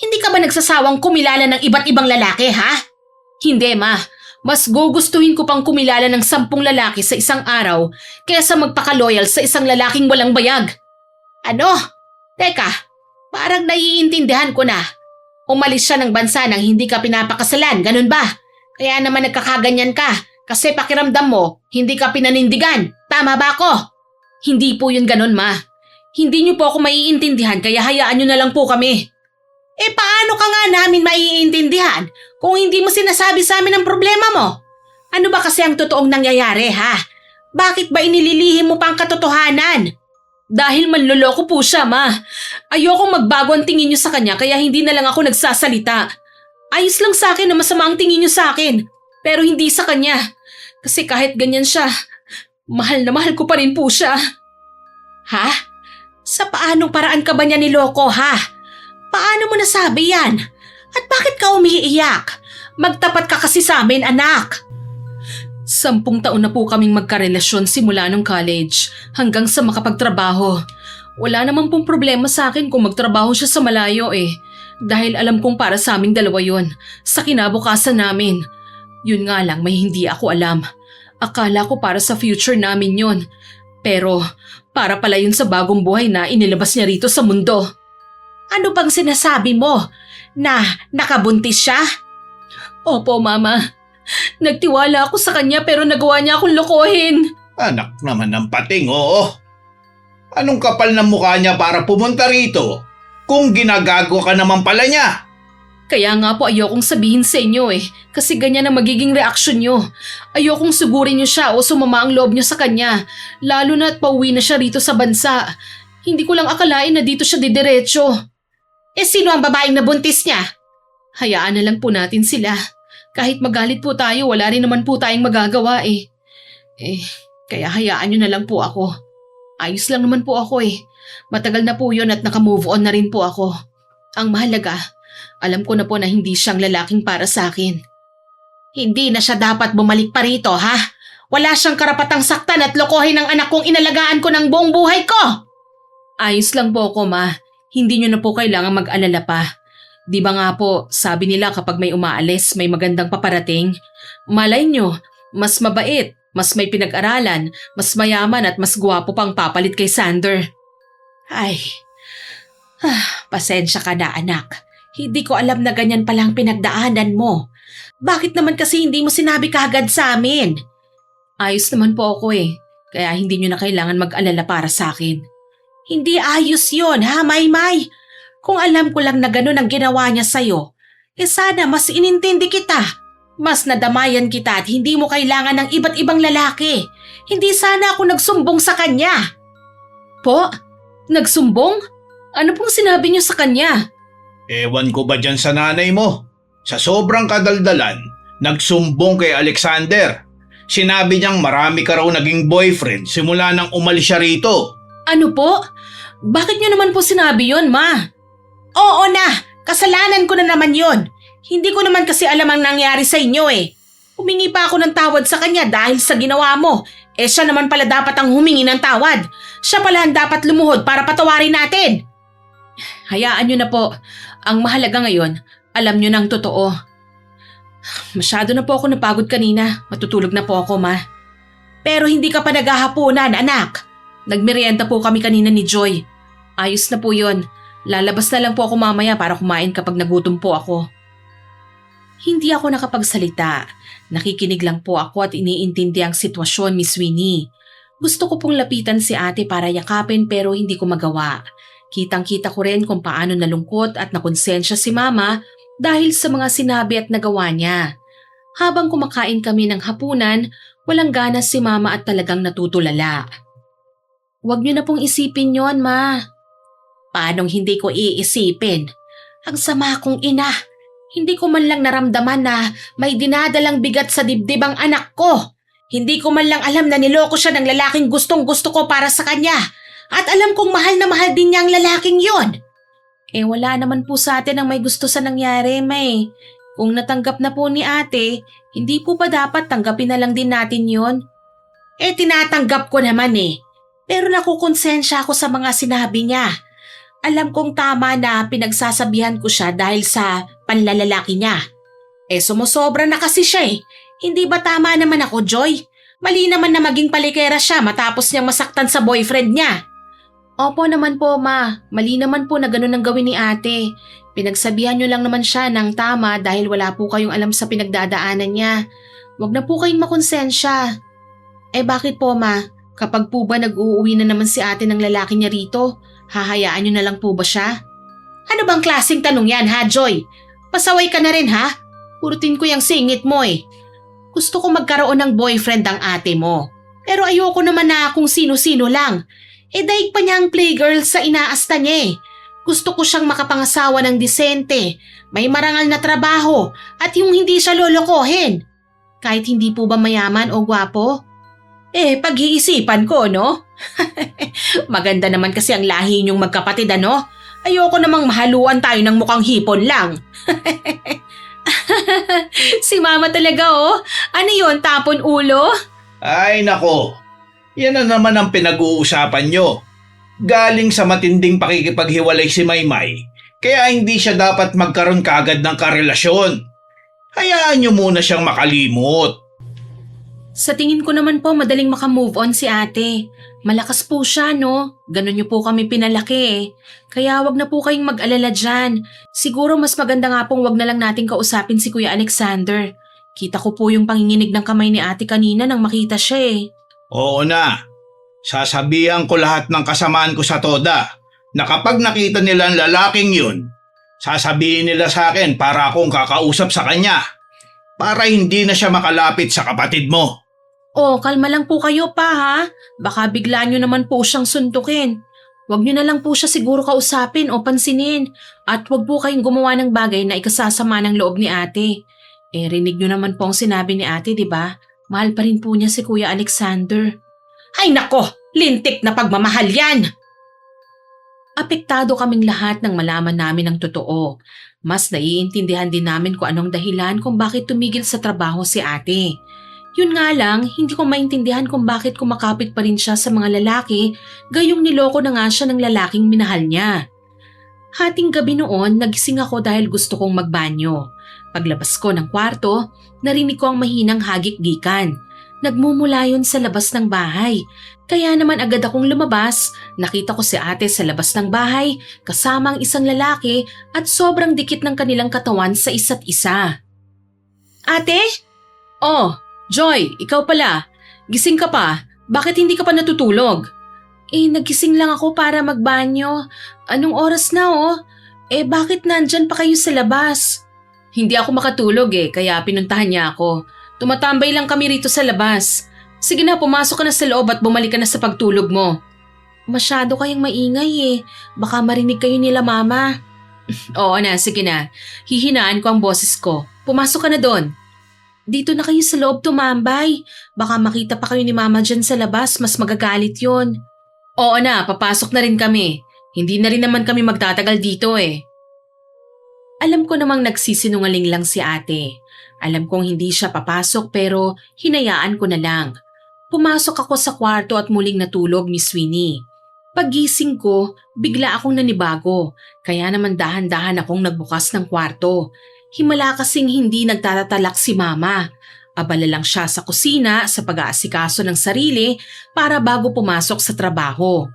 Hindi ka ba nagsasawang kumilala ng iba't ibang lalaki ha? Hindi ma, mas gugustuhin ko pang kumilala ng 10 lalaki sa isang araw kaysa magpakaloyal sa isang lalaking walang bayag. Ano? Teka, parang naiintindihan ko na. Umalis siya ng bansa nang hindi ka pinapakasalan, ganun ba? Kaya naman nagkakaganyan ka kasi pakiramdam mo hindi ka pinanindigan. Tama ba ako? Hindi po yun ganun ma. Hindi niyo po ako maiintindihan kaya hayaan niyo na lang po kami. Paano ka nga namin maiintindihan kung hindi mo sinasabi sa amin ang problema mo? Ano ba kasi ang totoong nangyayari ha? Bakit ba inililihim mo pa ang katotohanan? Dahil manloloko po siya, ma. Ayokong magbago ang tingin niyo sa kanya kaya hindi na lang ako nagsasalita. Ayos lang sa akin na masama ang tingin niyo sa akin, pero hindi sa kanya. Kasi kahit ganyan siya, mahal na mahal ko pa rin po siya. Ha? Sa paanong paraan ka ba niya niloko, ha? Paano mo nasabi yan? At bakit ka umiiyak? Magtapat ka kasi sa amin, anak. 10 taon na po kaming magkarelasyon simula nung college hanggang sa makapagtrabaho. Wala naman pong problema sa akin kung magtrabaho siya sa malayo eh. Dahil alam kong para sa aming dalawa yon, sa kinabukasan namin. Yun nga lang may hindi ako alam. Akala ko para sa future namin yon. Pero para pala yun sa bagong buhay na inilabas niya rito sa mundo. Ano bang sinasabi mo? Na nakabuntis siya? Opo, Mama. Nagtiwala ako sa kanya pero nagawa niya akong lokohin. Anak naman ng pating, oo. Anong kapal ng mukha niya para pumunta rito kung ginagago ka naman pala niya? Kaya nga po ayokong sabihin sa inyo eh. Kasi ganyan ang magiging reaksyon niyo. Ayokong sugurin niyo siya o sumama ang loob niyo sa kanya. Lalo na at pauwi na siya rito sa bansa. Hindi ko lang akalain na dito siya didiretso. Sino ang babaeng nabuntis niya? Hayaan na lang po natin sila. Kahit magalit po tayo, wala rin naman po tayong magagawa eh. Kaya hayaan niyo na lang po ako. Ayos lang naman po ako eh. Matagal na po yun at nakamove on na rin po ako. Ang mahalaga, alam ko na po na hindi siyang lalaking para sa akin. Hindi na siya dapat bumalik pa rito, ha? Wala siyang karapatang saktan at lokohin ang anak kong inalagaan ko ng buong buhay ko! Ayos lang po ako, ma. Hindi niyo na po kailangan mag-alala pa. Di ba nga po, sabi nila kapag may umaalis, may magandang paparating? Malay nyo, mas mabait, mas may pinag-aralan, mas mayaman at mas gwapo pang papalit kay Sander. Ay, pasensya ka na anak. Hindi ko alam na ganyan palang pinagdaanan mo. Bakit naman kasi hindi mo sinabi kaagad sa amin? Ayos naman po ako eh, kaya hindi nyo na kailangan mag-alala para sa akin. Hindi ayos yon ha, Maymay? Kung alam ko lang na ganun ang ginawa niya sa'yo, sana mas inintindi kita. Mas nadamayan kita at hindi mo kailangan ng iba't ibang lalaki. Hindi sana ako nagsumbong sa kanya. Po? Nagsumbong? Ano pong sinabi niyo sa kanya? Ewan ko ba dyan sa nanay mo? Sa sobrang kadaldalan, nagsumbong kay Alexander. Sinabi niyang marami ka raw naging boyfriend simula nang umalis siya rito. Ano po? Bakit niyo naman po sinabi yon, Ma? Oo na, kasalanan ko na naman yon. Hindi ko naman kasi alam ang nangyari sa inyo eh. Humingi pa ako ng tawad sa kanya dahil sa ginawa mo. Siya naman pala dapat ang humingi ng tawad. Siya pala ang dapat lumuhod para patawarin natin. Hayaan niyo na po. Ang mahalaga ngayon, alam niyo na ang totoo. Masyado na po ako napagod kanina. Matutulog na po ako, Ma. Pero hindi ka pa naghahapunan, anak. Nagmerienda po kami kanina ni Joy. Ayos na po yon. Lalabas na lang po ako mamaya para kumain kapag nagutom po ako. Hindi ako nakapagsalita. Nakikinig lang po ako at iniintindi ang sitwasyon, Miss Winnie. Gusto ko pong lapitan si ate para yakapin pero hindi ko magawa. Kitang-kita ko rin kung paano nalungkot at nakonsensya si Mama dahil sa mga sinabi at nagawa niya. Habang kumakain kami ng hapunan, walang ganas si Mama at talagang natutulala. Huwag niyo na pong isipin yon, Ma. Paanong hindi ko iisipin? Ang sama kong ina. Hindi ko man lang naramdaman na may dinadalang bigat sa dibdib ang anak ko. Hindi ko man lang alam na niloko siya ng lalaking gustong-gusto ko para sa kanya. At alam kong mahal na mahal din niya ang lalaking yon. Wala naman po sa atin ang may gusto sa nangyari, May. Kung natanggap na po ni ate, hindi po ba dapat tanggapin na lang din natin yon? Tinatanggap ko naman eh. Pero nakukonsensya ako sa mga sinabi niya. Alam kong tama na pinagsasabihan ko siya dahil sa panlalalaki niya. Sumusobra na kasi siya eh. Hindi ba tama naman ako, Joy? Mali naman na maging palikera siya matapos niyang masaktan sa boyfriend niya. Opo naman po, Ma. Mali naman po na ganun ang gawin ni ate. Pinagsabihan niyo lang naman siya ng tama dahil wala po kayong alam sa pinagdadaanan niya. Huwag na po kayong makonsensya. Bakit po, Ma? Kapag po ba nag-uuwi na naman si ate ng lalaki niya rito, hahayaan niyo na lang po ba siya? Ano bang klaseng tanong yan, ha, Joy? Pasaway ka na rin, ha? Purutin ko yung singit mo eh. Gusto ko magkaroon ng boyfriend ang ate mo. Pero ayoko naman na kung sino-sino lang. Daig pa niya ang playgirl sa inaasta niya eh. Gusto ko siyang makapangasawa ng disente, may marangal na trabaho, at yung hindi siya lolokohin. Kahit hindi po ba mayaman o gwapo? Pag-iisipan ko, no? Maganda naman kasi ang lahi niyong magkapatid, ano? Ayoko namang mahaluan tayo ng mukhang hipon lang. Si Mama talaga, oh. Ano yun, tapon ulo? Ay nako, yan na naman ang pinag-uusapan nyo. Galing sa matinding pakikipaghiwalay si Maymay, kaya hindi siya dapat magkaroon kagad ng karelasyon. Hayaan nyo muna siyang makalimot. Sa tingin ko naman po madaling makamove on si ate. Malakas po siya, no? Ganon niyo po kami pinalaki eh. Kaya wag na po kayong mag-alala dyan. Siguro mas maganda nga pong wag na lang natin kausapin si Kuya Alexander. Kita ko po yung panginginig ng kamay ni ate kanina nang makita siya eh. Oo na, sasabihan ko lahat ng kasamaan ko sa Toda na kapag nakita nila ang lalaking yun, sasabihin nila sa akin para akong kakausap sa kanya. Para hindi na siya makalapit sa kapatid mo. Kalma lang po kayo pa ha. Baka bigla nyo naman po siyang suntukin. Huwag nyo na lang po siya siguro kausapin o pansinin. At huwag po kayong gumawa ng bagay na ikasasama ng loob ni ate. Rinig nyo naman po ang sinabi ni ate, di ba? Mahal pa rin po niya si Kuya Alexander. Ay nako! Lintik na pagmamahal yan! Apektado kaming lahat nang malaman namin ang totoo. Mas naiintindihan din namin kung anong dahilan kung bakit tumigil sa trabaho si ate. Yun nga lang, hindi ko maintindihan kung bakit kumakapit pa rin siya sa mga lalaki, gayong niloko na nga siya ng lalaking minahal niya. Hating gabi noon, nagising ako dahil gusto kong magbanyo. Paglabas ko ng kwarto, narinig ko ang mahinang hagik-gikan. Nagmumula yun sa labas ng bahay. Kaya naman agad akong lumabas, nakita ko si ate sa labas ng bahay kasama ang isang lalaki at sobrang dikit ng kanilang katawan sa isa't isa. Ate? Oh, Joy, ikaw pala. Gising ka pa. Bakit hindi ka pa natutulog? Nagising lang ako para magbanyo. Anong oras na oh? Bakit nandyan pa kayo sa labas? Hindi ako makatulog kaya pinuntahan niya ako. Tumatambay lang kami rito sa labas. Sige na, pumasok ka na sa loob at bumalik ka na sa pagtulog mo. Masyado kayong maingay Baka marinig kayo nila mama. Oo na, sige na. Hihinaan ko ang boses ko. Pumasok ka na doon. Dito na kayo sa loob tumambay. Baka makita pa kayo ni mama dyan sa labas, mas magagalit yon. Oo na, papasok na rin kami. Hindi na rin naman kami magtatagal dito Alam ko namang nagsisinungaling lang si ate. Alam kong hindi siya papasok pero hinayaan ko na lang. Pumasok ako sa kwarto at muling natulog ni Sweeney. Paggising ko, bigla akong nanibago. Kaya naman dahan-dahan akong nagbukas ng kwarto. Himala kasing hindi nagtatatalak si mama. Abala lang siya sa kusina sa pag-aasikaso ng sarili para bago pumasok sa trabaho.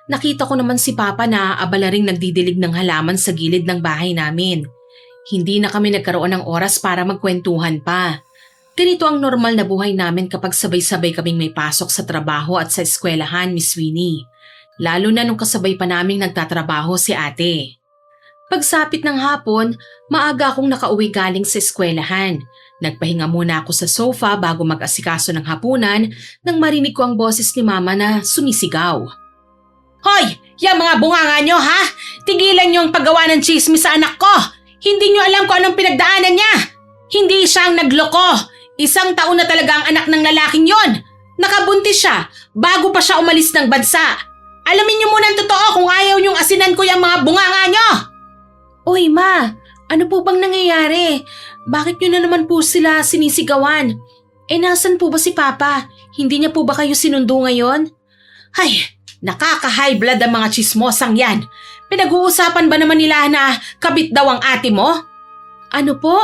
Nakita ko naman si Papa na abala ring nagdidilig ng halaman sa gilid ng bahay namin. Hindi na kami nagkaroon ng oras para magkwentuhan pa. Ganito ang normal na buhay namin kapag sabay-sabay kaming may pasok sa trabaho at sa eskwelahan, Miss Winnie. Lalo na nung kasabay pa naming nagtatrabaho si ate. Pagsapit ng hapon, maaga akong nakauwi galing sa eskwelahan. Nagpahinga muna ako sa sofa bago mag-asikaso ng hapunan nang marinig ko ang boses ni Mama na sumisigaw. Hoy! Yang mga bunganga nyo ha! Tigilan nyo ang paggawa ng chismis sa anak ko! Hindi nyo alam kung anong pinagdaanan niya! Hindi siya ang nagloko! 1 taon na talaga ang anak ng lalaking yon! Nakabuntis siya bago pa siya umalis ng bansa! Alamin nyo muna ang totoo kung ayaw nyong asinan ko yung mga bunganga nyo! Uy ma, ano po bang nangyayari? Bakit nyo na naman po sila sinisigawan? Nasan po ba si Papa? Hindi niya po ba kayo sinundo ngayon? Ay, nakaka-high blood ang mga chismosang yan. Pinag-uusapan ba naman nila na kabit daw ang ate mo? Ano po?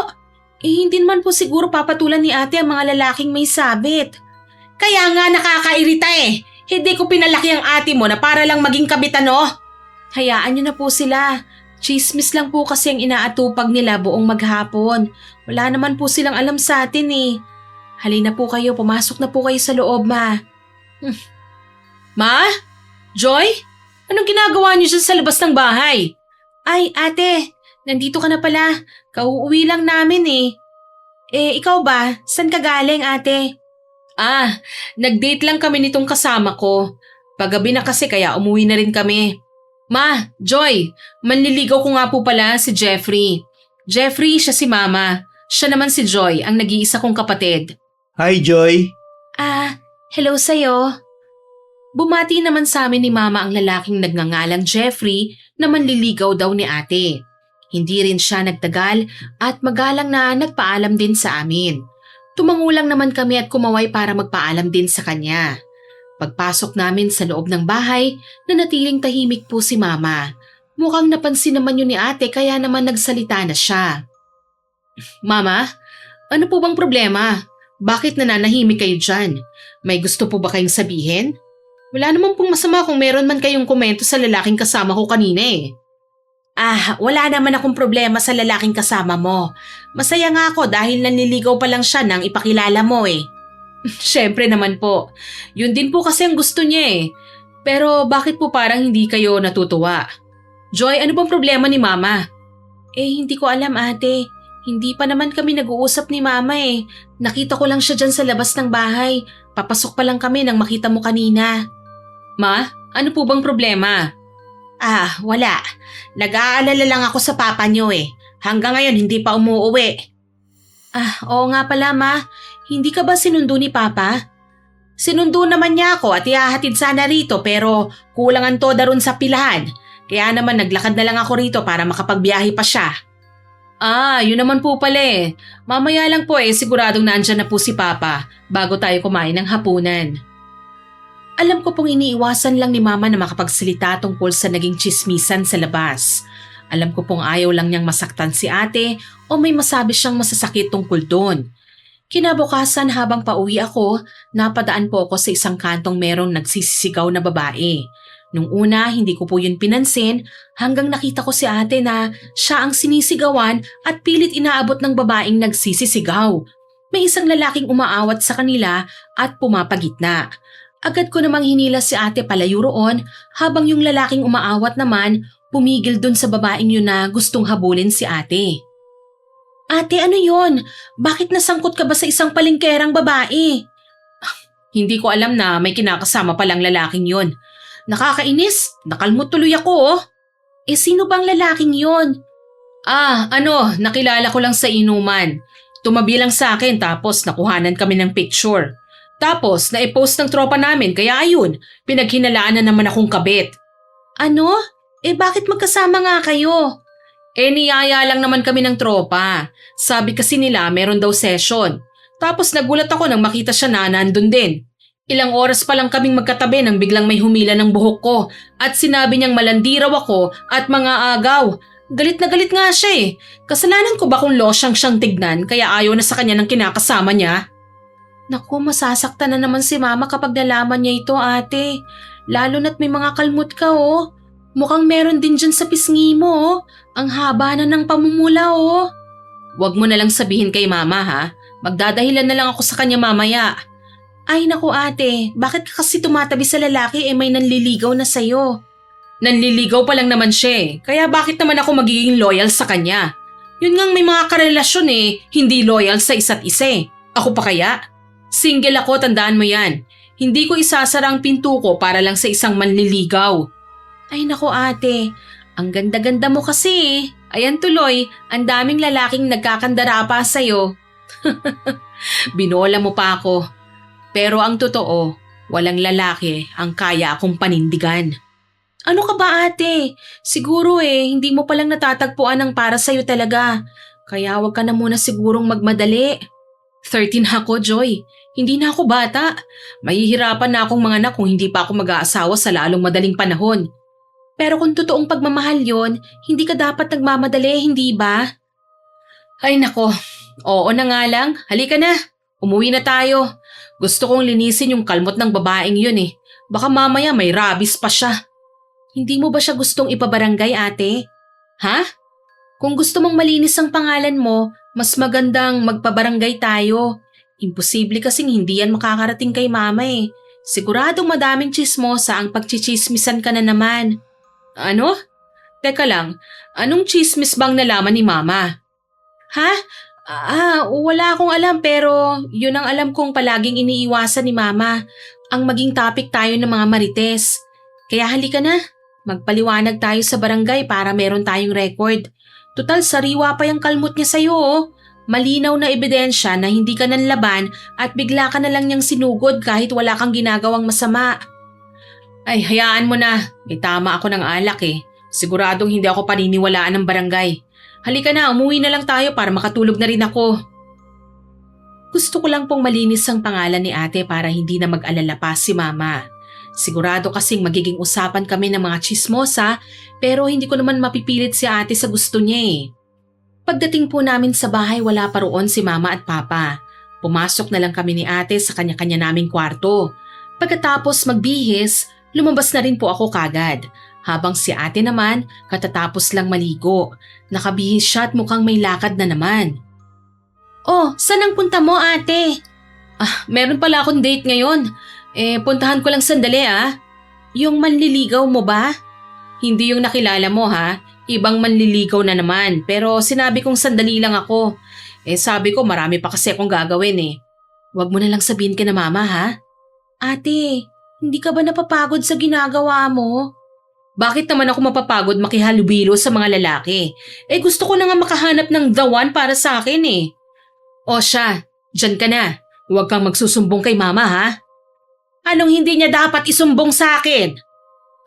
Hindi naman po siguro papatulan ni ate ang mga lalaking may sabit. Kaya nga nakakairita Hindi ko pinalaki ang ate mo na para lang maging kabitan Hayaan niyo na po sila. Chismis lang po kasi ang inaatupag nila buong maghapon. Wala naman po silang alam sa atin Halina po kayo, pumasok na po kayo sa loob, ma. Ma? Joy? Anong ginagawa niyo dyan sa labas ng bahay? Ay, ate, nandito ka na pala. Kauuwi lang namin ikaw ba? San ka galing, ate? Nag-date lang kami nitong kasama ko. Paggabi na kasi kaya umuwi na rin kami. Ma, Joy, manliligaw ko nga po pala si Jeffrey. Jeffrey, siya si Mama. Siya naman si Joy, ang nag-iisa kong kapatid. Hi, Joy. Hello sa'yo. Bumati naman sa amin ni Mama ang lalaking nagngangalang Jeffrey na manliligaw daw ni ate. Hindi rin siya nagtagal at magalang na nagpaalam din sa amin. Tumangulang naman kami at kumaway para magpaalam din sa kanya. Pagpasok namin sa loob ng bahay, nanatiling tahimik po si Mama. Mukhang napansin naman yun ni ate kaya naman nagsalita na siya. Mama, ano po bang problema? Bakit nananahimik kayo dyan? May gusto po ba kayong sabihin? Wala naman pong masama kung meron man kayong komento sa lalaking kasama ko kanina wala naman akong problema sa lalaking kasama mo. Masaya nga ako dahil nanliligaw pa lang siya nang ipakilala mo Siyempre naman po. Yun din po kasi ang gusto niya Pero bakit po parang hindi kayo natutuwa? Joy, ano bang problema ni Mama? Hindi ko alam ate. Hindi pa naman kami nag-uusap ni Mama Nakita ko lang siya dyan sa labas ng bahay. Papasok pa lang kami nang makita mo kanina. Ma, ano po bang problema? Wala. Nag-aalala lang ako sa papa niyo Hanggang ngayon hindi pa umuuwi. Oo nga pala ma. Hindi ka ba sinundo ni Papa? Sinundo naman niya ako at ihahatid sana rito pero kulangan toda ron sa pilahan. Kaya naman naglakad na lang ako rito para makapagbiyahe pa siya. Yun naman po pala Mamaya lang po siguradong nandyan na po si Papa bago tayo kumain ng hapunan. Alam ko pong iniiwasan lang ni Mama na makapagsalita tungkol sa naging chismisan sa labas. Alam ko pong ayaw lang niyang masaktan si ate o may masabi siyang masasakit tungkol doon. Kinabukasan habang pauwi ako, napadaan po ako sa isang kantong merong nagsisisigaw na babae. Nung una, hindi ko po yun pinansin hanggang nakita ko si ate na siya ang sinisigawan at pilit inaabot ng babaeng nagsisisigaw. May isang lalaking umaawat sa kanila at pumapagitna. Agad ko namang hinila si ate palayo roon habang yung lalaking umaawat naman pumigil dun sa babaeng yun na gustong habulin si ate. Ate, ano yon? Bakit nasangkot ka ba sa isang palengkerang babae? Hindi ko alam na may kinakasama palang lalaking yon. Nakakainis, nakalmot tuloy ako oh. Sino bang lalaking yon? Nakilala ko lang sa inuman. Tumabi lang sa akin tapos nakuhanan kami ng picture. Tapos naipost ng tropa namin kaya ayun, pinaghinalaan na naman akong kabit. Ano? Bakit magkasama nga kayo? Niyaya lang naman kami ng tropa. Sabi kasi nila meron daw session. Tapos nagulat ako nang makita siya na nandun din. Ilang oras pa lang kaming magkatabi nang biglang may humila ng buhok ko at sinabi niyang malandi raw ako at mga agaw. Galit na galit nga siya eh. Kasalanan ko ba kung losyang siyang tignan kaya ayaw na sa kanya ng kinakasama niya? Naku, masasaktan na naman si mama kapag nalaman niya ito ate. Lalo na't may mga kalmot ka oh. Mukhang meron din dyan sa pisngi mo oh. Ang haba na ng pamumula oh. Huwag mo na lang sabihin kay mama ha. Magdadahilan na lang ako sa kanya mamaya. Ay naku ate, bakit ka kasi tumatabi sa lalaki may nanliligaw na sa'yo? Nanliligaw pa lang naman siya eh. Kaya bakit naman ako magiging loyal sa kanya? Yun ngang may mga karelasyon hindi loyal sa isa't isa eh. Ako pa kaya? Single ako, tandaan mo yan. Hindi ko isasara ang pinto ko para lang sa isang manliligaw. Ay naku ate, ang ganda-ganda mo kasi eh. Ayan tuloy, ang daming lalaking nagkakandara pa sa'yo. Binola mo pa ako. Pero ang totoo, walang lalaki ang kaya akong panindigan. Ano ka ba ate? Siguro hindi mo palang natatagpuan ang para sa'yo talaga. Kaya wag ka na muna sigurong magmadali. 13 ako, Joy. Hindi na ako bata. Mahihirapan na akong mga anak kung hindi pa ako mag-aasawa sa lalong madaling panahon. Pero kung totoong pagmamahal yon, hindi ka dapat nagmamadali, hindi ba? Ay nako, oo na nga lang. Halika na, umuwi na tayo. Gusto kong linisin yung kalmot ng babaeng yun eh. Baka mamaya may rabies pa siya. Hindi mo ba siya gustong ipabarangay ate? Ha? Kung gusto mong malinis ang pangalan mo, mas magandang magpabarangay tayo. Imposible kasing hindi yan makakarating kay mama eh. Siguradong madaming tsismosa ang pagchichismisan ka na naman. Ano? Teka lang, anong chismis bang nalaman ni mama? Ha? Wala akong alam pero yun ang alam kong palaging iniiwasan ni mama. Ang maging topic tayo ng mga marites. Kaya halika na, magpaliwanag tayo sa barangay para meron tayong record. Tutal sariwa pa yung kalmot niya sa'yo oh. Malinaw na ebidensya na hindi ka nanlaban at bigla ka na lang niyang sinugod kahit wala kang ginagawang masama. Ay, hayaan mo na. May tama ako ng alak eh. Siguradong hindi ako paniniwalaan ng barangay. Halika na, umuwi na lang tayo para makatulog na rin ako. Gusto ko lang pong malinis ang pangalan ni ate para hindi na mag-alala pa si mama. Sigurado kasing magiging usapan kami ng mga chismosa pero hindi ko naman mapipilit si ate sa gusto niya eh. Pagdating po namin sa bahay wala pa roon si mama at papa. Pumasok na lang kami ni ate sa kanya-kanya naming kwarto. Pagkatapos magbihis, lumabas na rin po ako kagad. Habang si ate naman katatapos lang maligo. Nakabihis siya at mukhang may lakad na naman. Oh, saan ang punta mo ate? Meron pala akong date ngayon. Puntahan ko lang sandali ah. Yung manliligaw mo ba? Hindi yung nakilala mo ha. Ibang manliligaw na naman. Pero sinabi kong sandali lang ako. Sabi ko marami pa kasi akong gagawin eh. Huwag mo na lang sabihin ka na mama ha. Ate, hindi ka ba napapagod sa ginagawa mo? Bakit naman ako mapapagod makihalubilo sa mga lalaki? Gusto ko na nga makahanap ng the one para sa akin eh. O siya, dyan ka na. Huwag kang magsusumbong kay mama ha. Anong hindi niya dapat isumbong sa akin?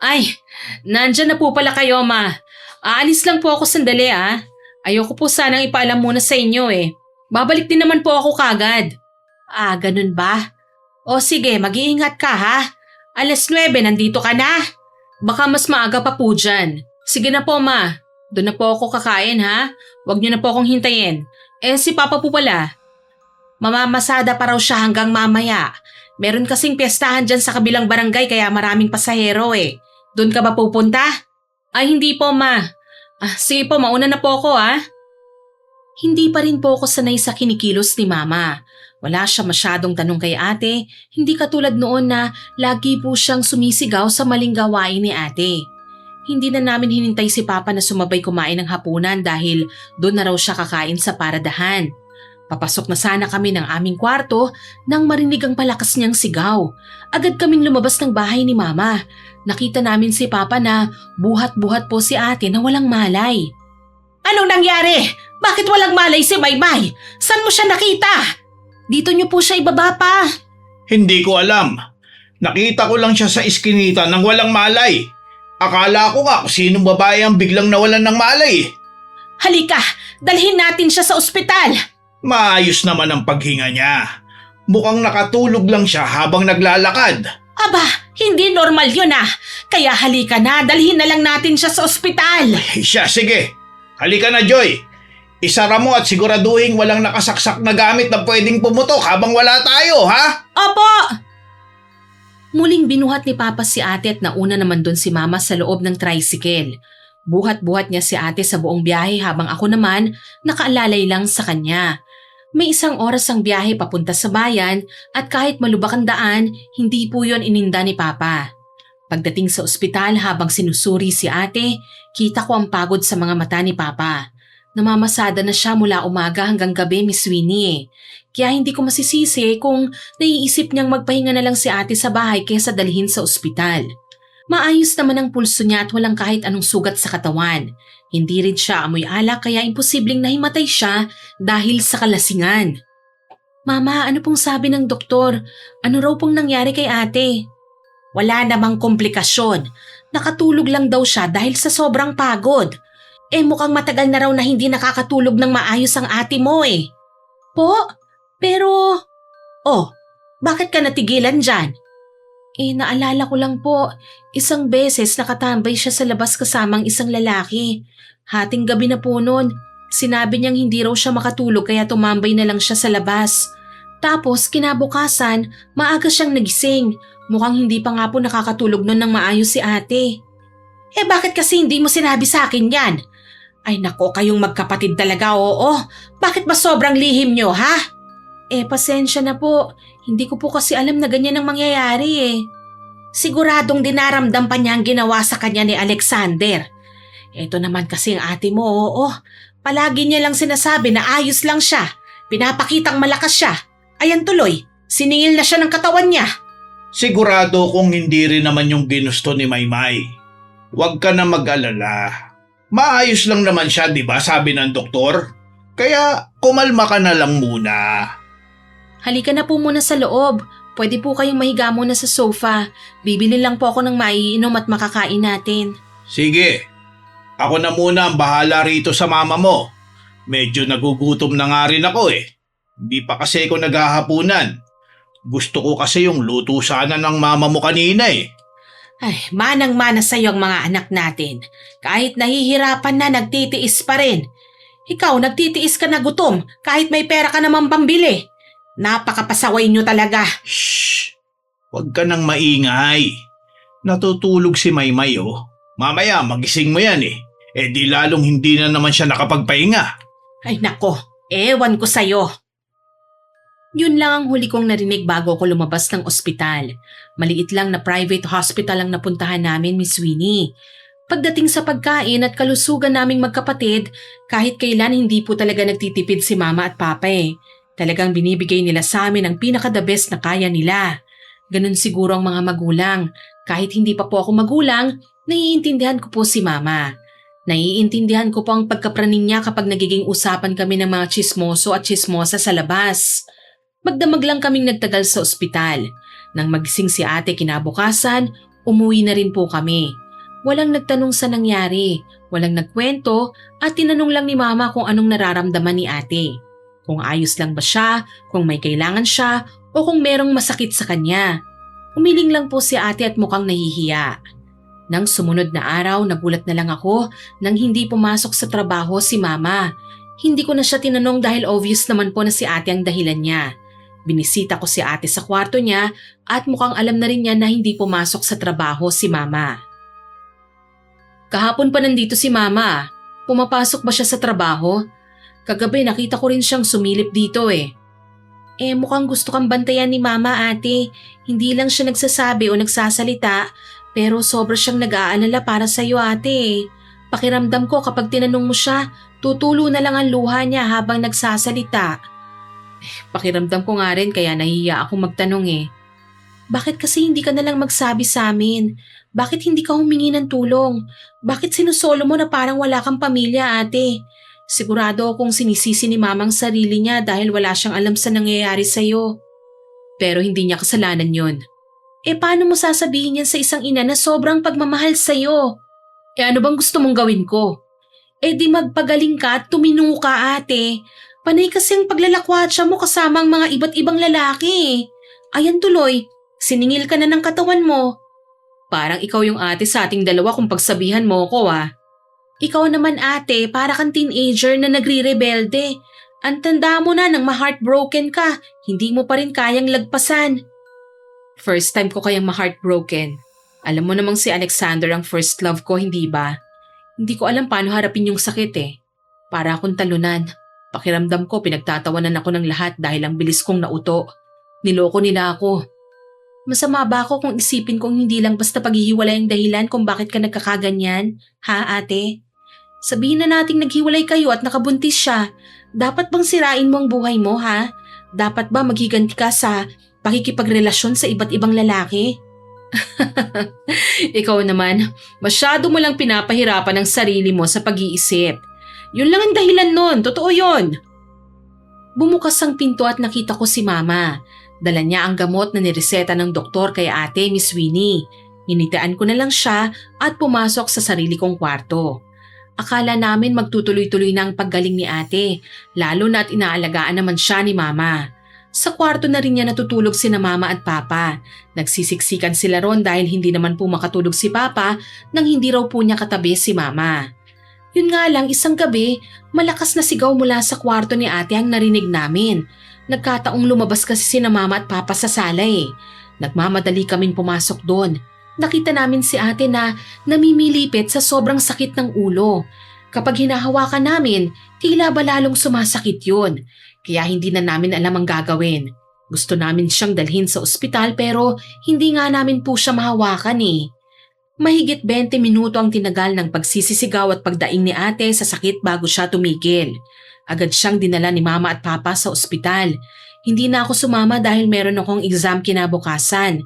Ay, nandyan na po pala kayo ma. Aalis lang po ako sandali ah. Ayoko po sanang ipaalam muna sa inyo eh. Babalik din naman po ako kagad. Ganun ba? O sige, mag-iingat ka ha. 9:00 nandito ka na. Baka mas maaga pa po dyan. Sige na po ma. Doon na po ako kakain ha. Huwag niyo na po akong hintayin. Si papa po pala. Mamamasada pa raw siya hanggang mamaya. Meron kasing piyestahan dyan sa kabilang barangay kaya maraming pasahero eh. Doon ka ba pupunta? Ay hindi po ma. Sige po, mauna na po ako ah. Hindi pa rin po ako sanay sa kinikilos ni mama. Wala siya masyadong tanong kay ate, hindi katulad noon na lagi po siyang sumisigaw sa maling gawain ni ate. Hindi na namin hinintay si Papa na sumabay kumain ng hapunan dahil doon na raw siya kakain sa paradahan. Papasok na sana kami ng aming kwarto nang marinig ang palakas niyang sigaw. Agad kaming lumabas ng bahay ni Mama. Nakita namin si Papa na buhat-buhat po si ate na walang malay. Anong nangyari? Bakit walang malay si Maymay? Saan mo siya nakita? Dito niyo po siya ibaba pa. Hindi ko alam. Nakita ko lang siya sa iskinita ng walang malay. Akala ko nga kung sinong babae ang biglang nawalan ng malay. Halika, dalhin natin siya sa ospital. Maayos naman ang paghinga niya. Mukhang nakatulog lang siya habang naglalakad. Aba, hindi normal yun ah. Kaya halika na, dalhin na lang natin siya sa ospital. Siya, sige. Halika na, Joy. Isara mo at siguraduhin walang nakasaksak na gamit na pwedeng pumutok habang wala tayo, ha? Opo! Muling binuhat ni Papa si ate at nauna naman doon si Mama sa loob ng tricycle. Buhat-buhat niya si ate sa buong biyahe habang ako naman nakaalalay lang sa kanya. May 1 oras ang biyahe papunta sa bayan at kahit malubak ang daan, hindi po yon ininda ni Papa. Pagdating sa ospital habang sinusuri si ate, kita ko ang pagod sa mga mata ni Papa. Namamasada na siya mula umaga hanggang gabi, Miss Winnie. Kaya hindi ko masisisi kung naiisip niyang magpahinga na lang si ate sa bahay kaysa dalhin sa ospital. Maayos naman ang pulso niya at walang kahit anong sugat sa katawan. Hindi rin siya amoy alak kaya imposibleng nahimatay siya dahil sa kalasingan. Mama, ano pong sabi ng doktor? Ano raw pong nangyari kay ate? Wala namang komplikasyon. Nakatulog lang daw siya dahil sa sobrang pagod. Mukhang matagal na raw na hindi nakakatulog ng maayos ang ate mo eh. Po? Pero… Oh, bakit ka natigilan dyan? Naalala ko lang po, 1 beses nakatambay siya sa labas kasamang isang lalaki. Hating gabi na po noon, sinabi niyang hindi raw siya makatulog kaya tumambay na lang siya sa labas. Tapos kinabukasan, maaga siyang nagising. Mukhang hindi pa nga po nakakatulog noon ng maayos si ate. Bakit kasi hindi mo sinabi sa akin yan? Ay nako, kayong magkapatid talaga, oo. Bakit ba sobrang lihim nyo, ha? Pasensya na po. Hindi ko po kasi alam na ganyan ang mangyayari eh. Siguradong dinaramdam pa niya ang ginawa sa kanya ni Alexander. Ito naman kasi ang ate mo, oo. Palagi niya lang sinasabi na ayos lang siya. Pinapakitang malakas siya. Ayan tuloy, siningil na siya ng katawan niya. Sigurado kung hindi rin naman yung ginusto ni Maymay. Huwag ka na mag-alala. Maayos lang naman siya, di ba? Sabi ng doktor. Kaya kumalma ka na lang muna. Halika na po muna sa loob. Pwede po kayong mahiga muna sa sofa. Bibili lang po ako ng maiinom at makakain natin. Sige. Ako na muna ang bahala rito sa mama mo. Medyo nagugutom na nga rin ako eh. Hindi pa kasi ako naghahapunan. Gusto ko kasi yung luto sana ng mama mo kanina eh. Ay, manang-mana sa iyo ang mga anak natin. Kahit nahihirapan na, nagtitiis pa rin. Ikaw, nagtitiis ka na gutom kahit may pera ka naman pambili. Napakapasaway niyo talaga. Shh! Huwag ka nang maingay. Natutulog si Maymay oh. Mamaya magising mo yan eh. Di lalong hindi na naman siya nakapagpahinga. Ay nako, ewan ko sa'yo. Yun lang ang huli kong narinig bago ako lumabas ng ospital. Maliit lang na private hospital ang napuntahan namin, Miss Winnie. Pagdating sa pagkain at kalusugan naming magkapatid, kahit kailan hindi po talaga nagtitipid si Mama at Papa eh. Talagang binibigay nila sa amin ang pinaka-the best na kaya nila. Ganun siguro ang mga magulang. Kahit hindi pa po ako magulang, naiintindihan ko po si Mama. Naiintindihan ko po ang pagkapraning niya kapag nagiging usapan kami ng mga tsismoso at tsismosa sa labas. Magdamag lang kaming nagtagal sa ospital. Nang magising si ate kinabukasan, umuwi na rin po kami. Walang nagtanong sa nangyari, walang nagkwento at tinanong lang ni Mama kung anong nararamdaman ni ate. Kung ayos lang ba siya, kung may kailangan siya o kung merong masakit sa kanya. Umiling lang po si ate at mukhang nahihiya. Nang sumunod na araw, nagulat na lang ako nang hindi pumasok sa trabaho si Mama. Hindi ko na siya tinanong dahil obvious naman po na si ate ang dahilan niya. Binisita ko si ate sa kwarto niya at mukhang alam na rin niya na hindi pumasok sa trabaho si mama. Kahapon pa nandito si mama. Pumapasok ba siya sa trabaho? Kagabi nakita ko rin siyang sumilip dito eh. Mukhang gusto kang bantayan ni mama ate. Hindi lang siya nagsasabi o nagsasalita pero sobra siyang nag-aalala para sa iyo ate. Pakiramdam ko kapag tinanong mo siya, tutulo na lang ang luha niya habang nagsasalita. Pakiramdam ko nga rin kaya nahiya akong magtanong eh. Bakit kasi hindi ka nalang magsabi sa amin? Bakit hindi ka humingi ng tulong? Bakit sinusolo mo na parang wala kang pamilya ate? Sigurado akong sinisisi ni mamang sarili niya dahil wala siyang alam sa nangyayari sa'yo. Pero hindi niya kasalanan yon. Paano mo sasabihin yan sa isang ina na sobrang pagmamahal sa'yo? Ano bang gusto mong gawin ko? Di magpagaling ka at tuminungo ka ate. Panay kasi ang paglalakwatsa mo kasama ang mga iba't ibang lalaki. Ayan tuloy, siningil ka na ng katawan mo. Parang ikaw yung ate sa ating dalawa kung pagsabihan mo ko ah. Ikaw naman ate, para kang teenager na nagre-rebelde. Ang tanda mo na nang ma-heartbroken ka, hindi mo pa rin kayang lagpasan. First time ko kayang ma-heartbroken. Alam mo namang si Alexander ang first love ko, hindi ba? Hindi ko alam paano harapin yung sakit eh. Para akong talunan. Pakiramdam ko pinagtatawanan ako ng lahat dahil ang bilis kong nauto. Niloko nila ako. Masama ba ako kung isipin kong hindi lang basta paghihiwalay ang dahilan kung bakit ka nagkakaganyan? Ha ate? Sabihin na nating naghiwalay kayo at nakabuntis siya. Dapat bang sirain mo ang buhay mo ha? Dapat ba maghiganti ka sa pakikipagrelasyon sa iba't ibang lalaki? Ikaw naman, masyado mo lang pinapahirapan ang sarili mo sa pag-iisip. Yun lang ang dahilan nun, totoo yun. Bumukas ang pinto at nakita ko si mama. Dala niya ang gamot na nireseta ng doktor kay ate, Miss Winnie. Hinitian ko na lang siya at pumasok sa sarili kong kwarto. Akala namin magtutuloy-tuloy na ang paggaling ni ate, lalo na at inaalagaan naman siya ni mama. Sa kwarto na rin niya natutulog sina mama at papa. Nagsisiksikan sila ron dahil hindi naman po makatulog si papa nang hindi raw po niya katabi si mama. Yun nga lang, isang gabi, malakas na sigaw mula sa kwarto ni ate ang narinig namin. Nagkataong lumabas kasi sina mama at papa sa sala eh. Nagmamadali kaming pumasok doon. Nakita namin si ate na namimilipit sa sobrang sakit ng ulo. Kapag hinahawakan namin, tila ba lalong sumasakit yun. Kaya hindi na namin alam ang gagawin. Gusto namin siyang dalhin sa ospital pero hindi nga namin po siya mahawakan eh. Mahigit 20 minuto ang tinagal ng pagsisisigaw at pagdaing ni ate sa sakit bago siya tumigil. Agad siyang dinala ni mama at papa sa ospital. Hindi na ako sumama dahil meron akong exam kinabukasan.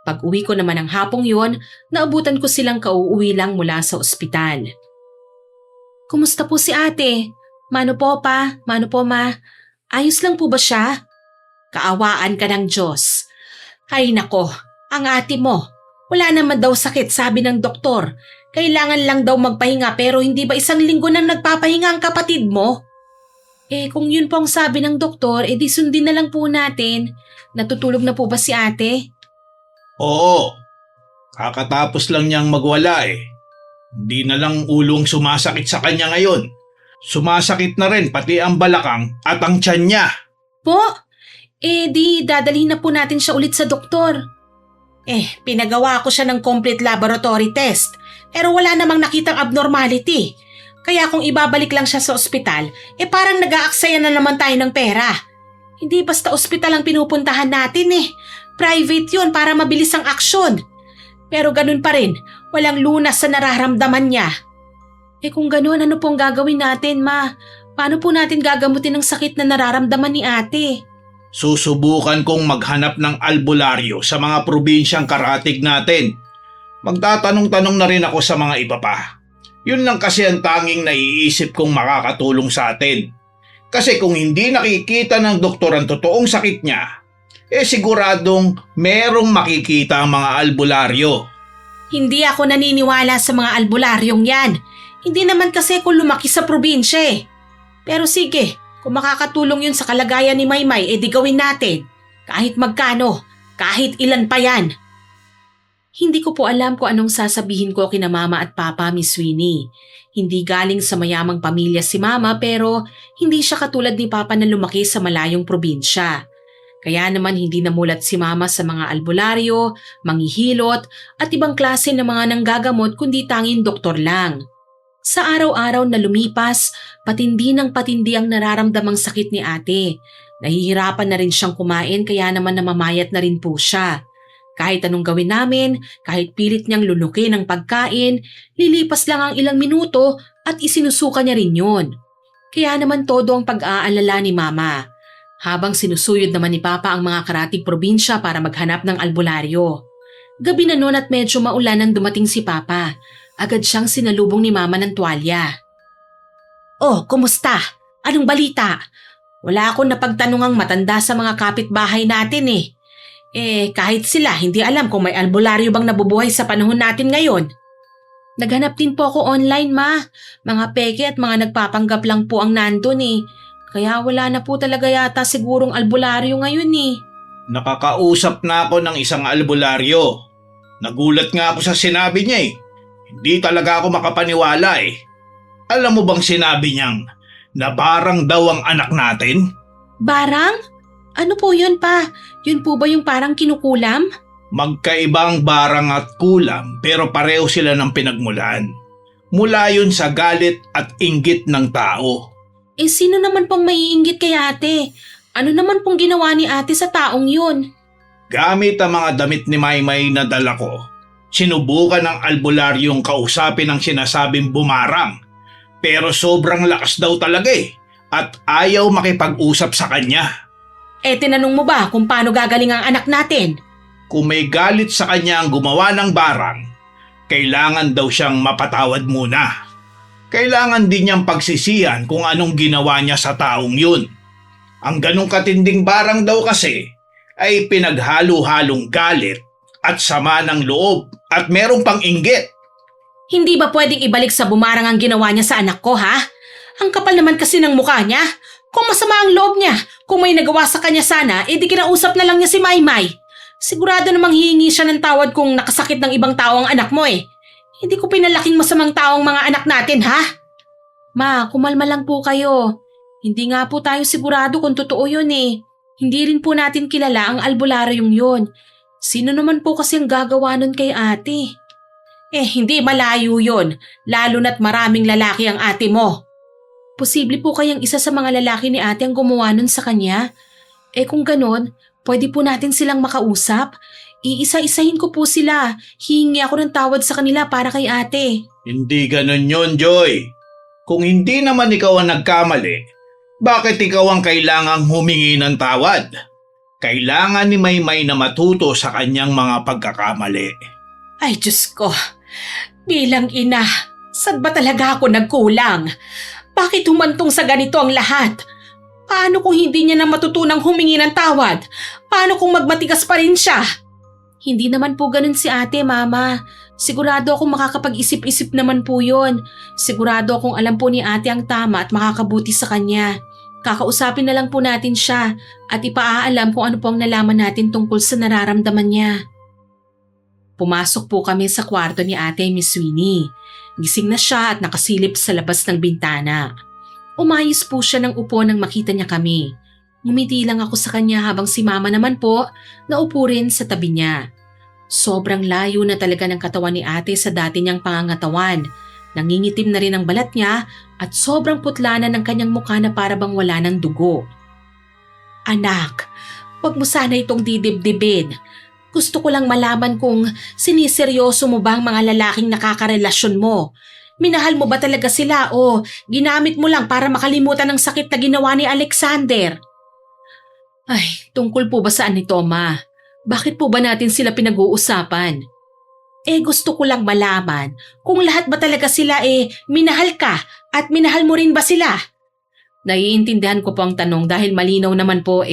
Pag uwi ko naman ng hapong yon, naabutan ko silang kauuwi lang mula sa ospital. Kumusta po si ate? Mano po pa? Mano po ma? Ayos lang po ba siya? Kaawaan ka ng Diyos. Ay nako, ang ate mo. Wala naman daw sakit sabi ng doktor. Kailangan lang daw magpahinga pero hindi ba isang linggo nang nagpapahinga ang kapatid mo? Kung yun po ang sabi ng doktor, di sundin na lang po natin. Natutulog na po ba si ate? Oo, kakatapos lang niyang magwala eh. Hindi na lang ulong sumasakit sa kanya ngayon. Sumasakit na rin pati ang balakang at ang tiyan niya. Po? Di dadalhin na po natin siya ulit sa doktor. Pinagawa ko siya ng complete laboratory test pero wala namang nakitang abnormality. Kaya kung ibabalik lang siya sa ospital, parang nag-aaksaya na naman tayo ng pera. Hindi basta ospital ang pinupuntahan natin eh. Private yun para mabilis ang aksyon. Pero ganun pa rin, walang lunas sa nararamdaman niya. Kung ganun, ano pong gagawin natin, ma? Paano po natin gagamutin ang sakit na nararamdaman ni ate? Susubukan kong maghanap ng albularyo sa mga probinsyang karatig natin. Magtatanong-tanong na rin ako sa mga iba pa. Yun lang kasi ang tanging naiisip kong makakatulong sa atin. Kasi kung hindi nakikita ng doktor ang totoong sakit niya, siguradong merong makikita ang mga albularyo. Hindi ako naniniwala sa mga albularyong yan. Hindi naman kasi ako lumaki sa probinsya eh. Pero sige, kung makakatulong yun sa kalagayan ni Maymay, di gawin natin. Kahit magkano, kahit ilan pa yan. Hindi ko po alam kung anong sasabihin ko kina Mama at Papa, Miss Winnie. Hindi galing sa mayamang pamilya si Mama pero hindi siya katulad ni Papa na lumaki sa malayong probinsya. Kaya naman hindi namulat si Mama sa mga albularyo, manghihilot at ibang klase ng mga nanggagamot kundi tanging doktor lang. Sa araw-araw na lumipas, patindi ng patindi ang nararamdamang sakit ni ate. Nahihirapan na rin siyang kumain kaya naman namamayat na rin po siya. Kahit anong gawin namin, kahit pilit niyang lunukin ang pagkain, lilipas lang ang ilang minuto at isinusuka niya rin yun. Kaya naman todo ang pag-aalala ni Mama. Habang sinusuyod naman ni Papa ang mga karatig probinsya para maghanap ng albularyo. Gabi na noon at medyo maulan nang dumating si Papa. Agad siyang sinalubong ni Mama ng tuwalya. "Oh, kumusta? Anong balita? Wala akong napagtanungang matanda sa mga kapitbahay natin eh. Kahit sila, hindi alam kung may albularyo bang nabubuhay sa panahon natin ngayon." "Naghanap din po ako online, Ma. Mga peke at mga nagpapanggap lang po ang nandun eh. Kaya wala na po talaga yata sigurong albularyo ngayon eh." Nakakausap na ako ng isang albularyo. Nagulat nga ako sa sinabi niya eh. Hindi talaga ako makapaniwala eh. Alam mo bang sinabi niyang na barang daw ang anak natin? "Barang? Ano po yun, Pa? Yun po ba yung parang kinukulam?" Magkaibang barang at kulam pero pareho sila ng pinagmulan. Mula yun sa galit at inggit ng tao. Sino naman pong maiinggit kay ate? Ano naman pong ginawa ni ate sa taong yun? Gamit ang mga damit ni Maymay na dala ko, sinubukan ng albularyong kausapin ang sinasabing bumarang. Pero sobrang lakas daw talaga eh at ayaw makipag-usap sa kanya. Tinanong mo ba kung paano gagaling ang anak natin? Kung may galit sa kanya ang gumawa ng barang, kailangan daw siyang mapatawad muna. Kailangan din niyang pagsisihan kung anong ginawa niya sa taong yun. Ang ganong katinding barang daw kasi ay pinaghalo-halong galit at sama ng loob at merong pang inggit. Hindi ba pwedeng ibalik sa bumarang ang ginawa niya sa anak ko, ha? Ang kapal naman kasi ng mukha niya. Kung masama ang loob niya, kung may nagawa sa kanya sana, di kinausap na lang niya si Maymay. Sigurado namang hihingi siya ng tawad kung nakasakit ng ibang tao ang anak mo eh. Hindi ko pinalaking masamang tao ang mga anak natin, ha? Ma, kumalma lang po kayo. Hindi nga po tayo sigurado kung totoo yun eh. Hindi rin po natin kilala ang albularyong yun. Sino naman po kasi ang gagawa nun kay ate? Hindi malayo yun, lalo na't maraming lalaki ang ate mo. Posible po kayang isa sa mga lalaki ni ate ang gumawa nun sa kanya? Kung ganon, pwede po natin silang makausap. Iisa-isahin ko po sila. Hihingi ako ng tawad sa kanila para kay ate. Hindi ganon yun, Joy. Kung hindi naman ikaw ang nagkamali, bakit ikaw ang kailangang humingi ng tawad? Kailangan ni Maymay na matuto sa kanyang mga pagkakamali. Ay Diyos ko, bilang ina, saan ba talaga ako nagkulang? Bakit humantong sa ganito ang lahat? Paano kung hindi niya na matutunang humingi ng tawad? Paano kung magmatigas pa rin siya? Hindi naman po ganun si ate, Mama. Sigurado akong makakapag-isip-isip naman po yon. Sigurado akong alam po ni ate ang tama at makakabuti sa kanya. Kakausapin na lang po natin siya at ipaaalam kung ano po ang nalaman natin tungkol sa nararamdaman niya. Pumasok po kami sa kwarto ni ate Miss Winnie. Gising na siya at nakasilip sa labas ng bintana. Umayos po siya ng upo nang makita niya kami. Ngumiti lang ako sa kanya habang si Mama naman po naupo rin sa tabi niya. Sobrang layo na talaga ng katawan ni ate sa dati niyang pangangatawan. Nangingitim na rin ang balat niya at sobrang putla na ng kanyang mukha na para bang wala ng dugo. Anak, wag mo sana itong didibdibin. Gusto ko lang malaman kung siniseryoso mo ba ang mga lalaking nakakarelasyon mo. Minahal mo ba talaga sila o ginamit mo lang para makalimutan ang sakit na ginawa ni Alexander? Ay, tungkol po ba saan ito, Ma? Bakit po ba natin sila pinag-uusapan? Gusto ko lang malaman kung lahat ba talaga sila minahal ka at minahal mo rin ba sila? Naiintindihan ko po ang tanong dahil malinaw naman po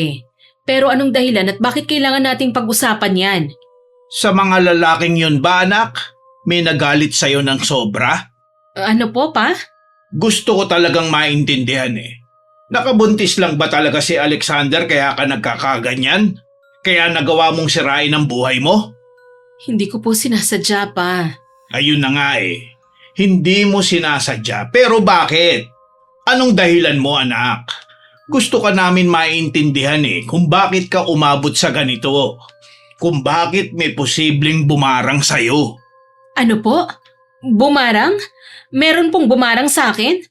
Pero anong dahilan at bakit kailangan nating pag-usapan yan? Sa mga lalaking yun ba, anak? May nagalit sa'yo ng sobra? Ano po, Pa? Gusto ko talagang maintindihan Nakabuntis lang ba talaga si Alexander kaya ka nagkakaganyan? Kaya nagawa mong sirain ang buhay mo? Hindi ko po sinasadya pa. Ayun na nga eh. Hindi mo sinasadya. Pero bakit? Anong dahilan mo, anak? Gusto ka namin maintindihan eh kung bakit ka umabot sa ganito. Kung bakit may posibleng bumarang sa'yo. Ano po? Bumarang? Meron pong bumarang sa akin?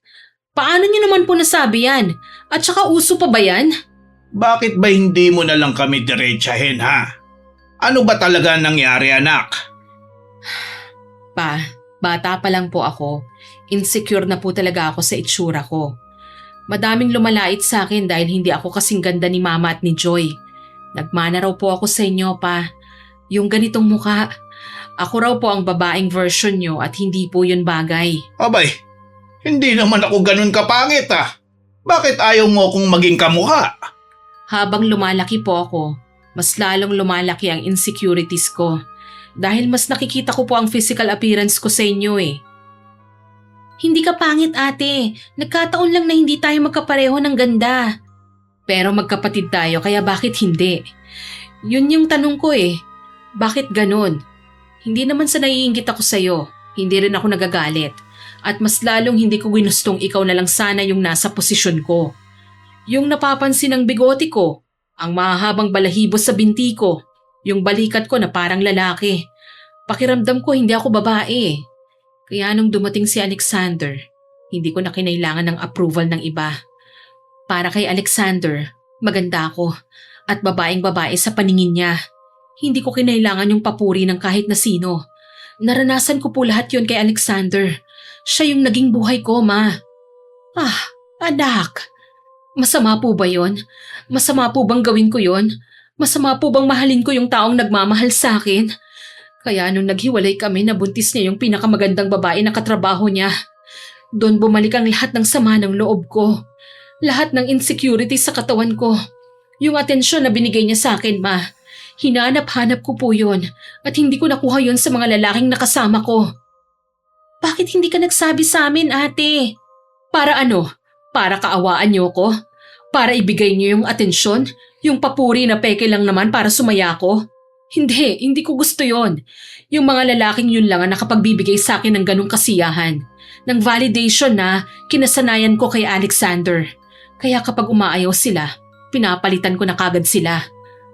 Paano niyo naman po nasabi yan? At saka uso pa ba yan? Bakit ba hindi mo na lang kami diretsahin, ha? Ano ba talaga nangyari, anak? Pa, bata pa lang po ako. Insecure na po talaga ako sa itsura ko. Madaming lumalait sa akin dahil hindi ako kasing ganda ni Mama at ni Joy. Nagmana raw po ako sa inyo, pa. Yung ganitong mukha. Ako raw po ang babaeng version nyo at hindi po yun bagay. Abay, hindi naman ako ganun kapangit, ah. Bakit ayaw mo kong maging kamukha? Habang lumalaki po ako, mas lalong lumalaki ang insecurities ko. Dahil mas nakikita ko po ang physical appearance ko sa inyo eh. Hindi ka pangit, ate. Nagkataon lang na hindi tayo magkapareho ng ganda. Pero magkapatid tayo kaya bakit hindi? Yun yung tanong ko eh. Bakit ganon? Hindi naman sa naiinggit ako sa'yo. Hindi rin ako nagagalit. At mas lalong hindi ko ginustong ikaw na lang sana yung nasa posisyon ko. Yung napapansin ng bigote ko, ang mahahabang balahibo sa binti ko, yung balikat ko na parang lalaki. Pakiramdam ko hindi ako babae. Kaya nung dumating si Alexander, hindi ko na kinailangan ng approval ng iba. Para kay Alexander, maganda ako at babaeng-babae sa paningin niya. Hindi ko kinailangan yung papuri ng kahit na sino. Naranasan ko po lahat yon kay Alexander. Siya yung naging buhay ko, ma. Ah, anak. Masama po ba yon? Masama po bang gawin ko yon? Masama po bang mahalin ko yung taong nagmamahal sa akin? Kaya nung naghiwalay kami, nabuntis niya yung pinakamagandang babae na katrabaho niya. Doon bumalik ang lahat ng sama ng loob ko. Lahat ng insecurity sa katawan ko. Yung atensyon na binigay niya sa akin, ma. Hinanap-hanap ko po yun at hindi ko nakuha yun sa mga lalaking nakasama ko. Bakit hindi ka nagsabi sa amin, ate? Para ano? Para kaawaan niyo ko? Para ibigay niyo yung atensyon? Yung papuri na peke lang naman para sumaya ko? Hindi ko gusto yon. Yung mga lalaking yun lang ang nakapagbibigay sa akin ng ganong kasiyahan. Ng validation na kinasanayan ko kay Alexander. Kaya kapag umaayaw sila, pinapalitan ko na kagad sila.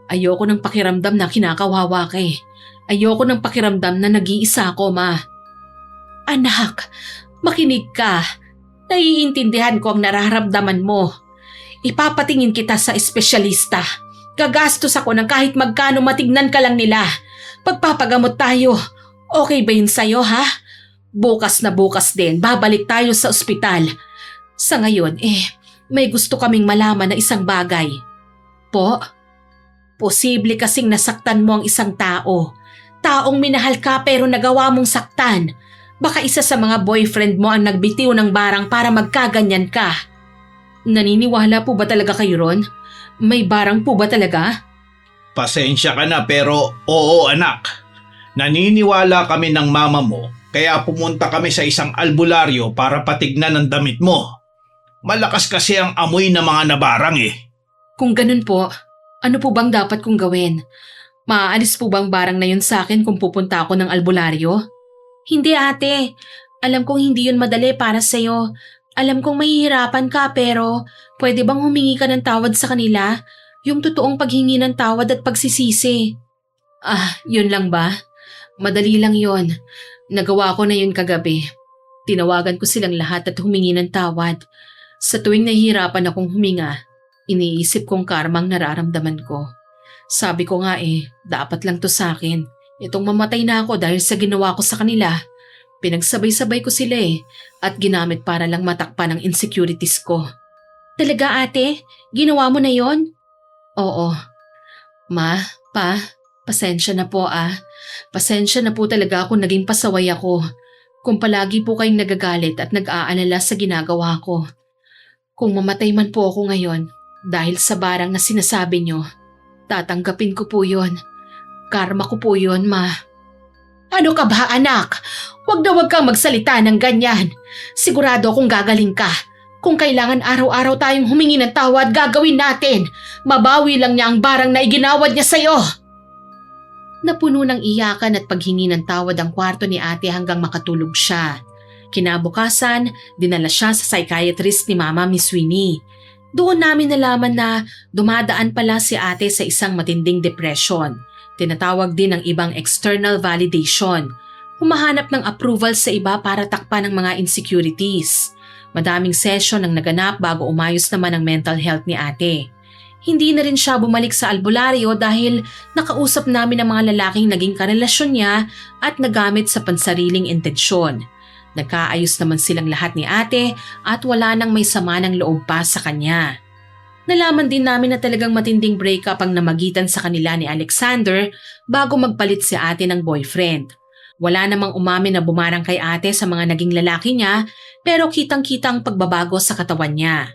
Ayoko ng pakiramdam na kinakawawa ka eh. Ayoko ng pakiramdam na nag-iisa ako, ma. Anak, makinig ka. Naiintindihan ko ang nararamdaman mo. Ipapatingin kita sa espesyalista. Gagastos ako ng kahit magkano matignan ka lang nila. Pagpapagamot tayo. Okay ba yun sa'yo, ha? Bukas na bukas din, babalik tayo sa ospital. Sa ngayon, may gusto kaming malaman na isang bagay. Po? Posible kasing nasaktan mo ang isang tao. Taong minahal ka pero nagawa mong saktan. Baka isa sa mga boyfriend mo ang nagbitiw ng barang para magkaganyan ka. Naniniwala po ba talaga kayo ron? May barang po ba talaga? Pasensya ka na pero oo, anak. Naniniwala kami ng mama mo kaya pumunta kami sa isang albularyo para patignan ang damit mo. Malakas kasi ang amoy ng mga nabarang eh. Kung ganun po, ano po bang dapat kong gawin? Maaalis po bang barang na yun sa akin kung pupunta ako ng albularyo? Hindi, ate. Alam kong hindi yun madali para sa'yo. Alam kong mahihirapan ka pero pwede bang humingi ka ng tawad sa kanila? Yung totoong paghingi ng tawad at pagsisisi. Yun lang ba? Madali lang yun. Nagawa ko na yun kagabi. Tinawagan ko silang lahat at humingi ng tawad. Sa tuwing nahihirapan akong huminga, iniisip kong karmang nararamdaman ko. Sabi ko nga dapat lang to sa akin. Itong mamatay na ako dahil sa ginawa ko sa kanila. Pinagsabay-sabay ko sila at ginamit para lang matakpan ang insecurities ko. Talaga, ate? Ginawa mo na yon? Oo. Ma, pa, pasensya na po Pasensya na po talaga kung naging pasaway ako. Kung palagi po kayong nagagalit at nag-aalala sa ginagawa ko. Kung mamatay man po ako ngayon dahil sa barang na sinasabi nyo, tatanggapin ko po yon. Karma ko po yon, ma. Ano ka ba, anak? Huwag kang magsalita ng ganyan. Sigurado akong gagaling ka. Kung kailangan araw-araw tayong humingi ng tawad, gagawin natin. Mabawi lang niya ang barang na iginawad niya sa'yo. Napuno ng iyakan at paghingi ng tawad ang kwarto ni ate hanggang makatulog siya. Kinabukasan, dinala siya sa psychiatrist ni Mama Miss Winnie. Doon namin nalaman na dumadaan pala si ate sa isang matinding depression. Tinatawag din ng ibang external validation. Humahanap ng approval sa iba para takpan ng mga insecurities. Madaming session ang naganap bago umayos naman ang mental health ni ate. Hindi na rin siya bumalik sa albularyo dahil nakausap namin ang mga lalaking naging karelasyon niya at nagamit sa pansariling intensyon. Nagkaayos naman silang lahat ni ate at wala nang may sama ng loob pa sa kanya. Nalaman din namin na talagang matinding breakup ang namagitan sa kanila ni Alexander bago magpalit si ate ng boyfriend. Wala namang umamin na bumarang kay ate sa mga naging lalaki niya pero kitang-kita ang pagbabago sa katawan niya.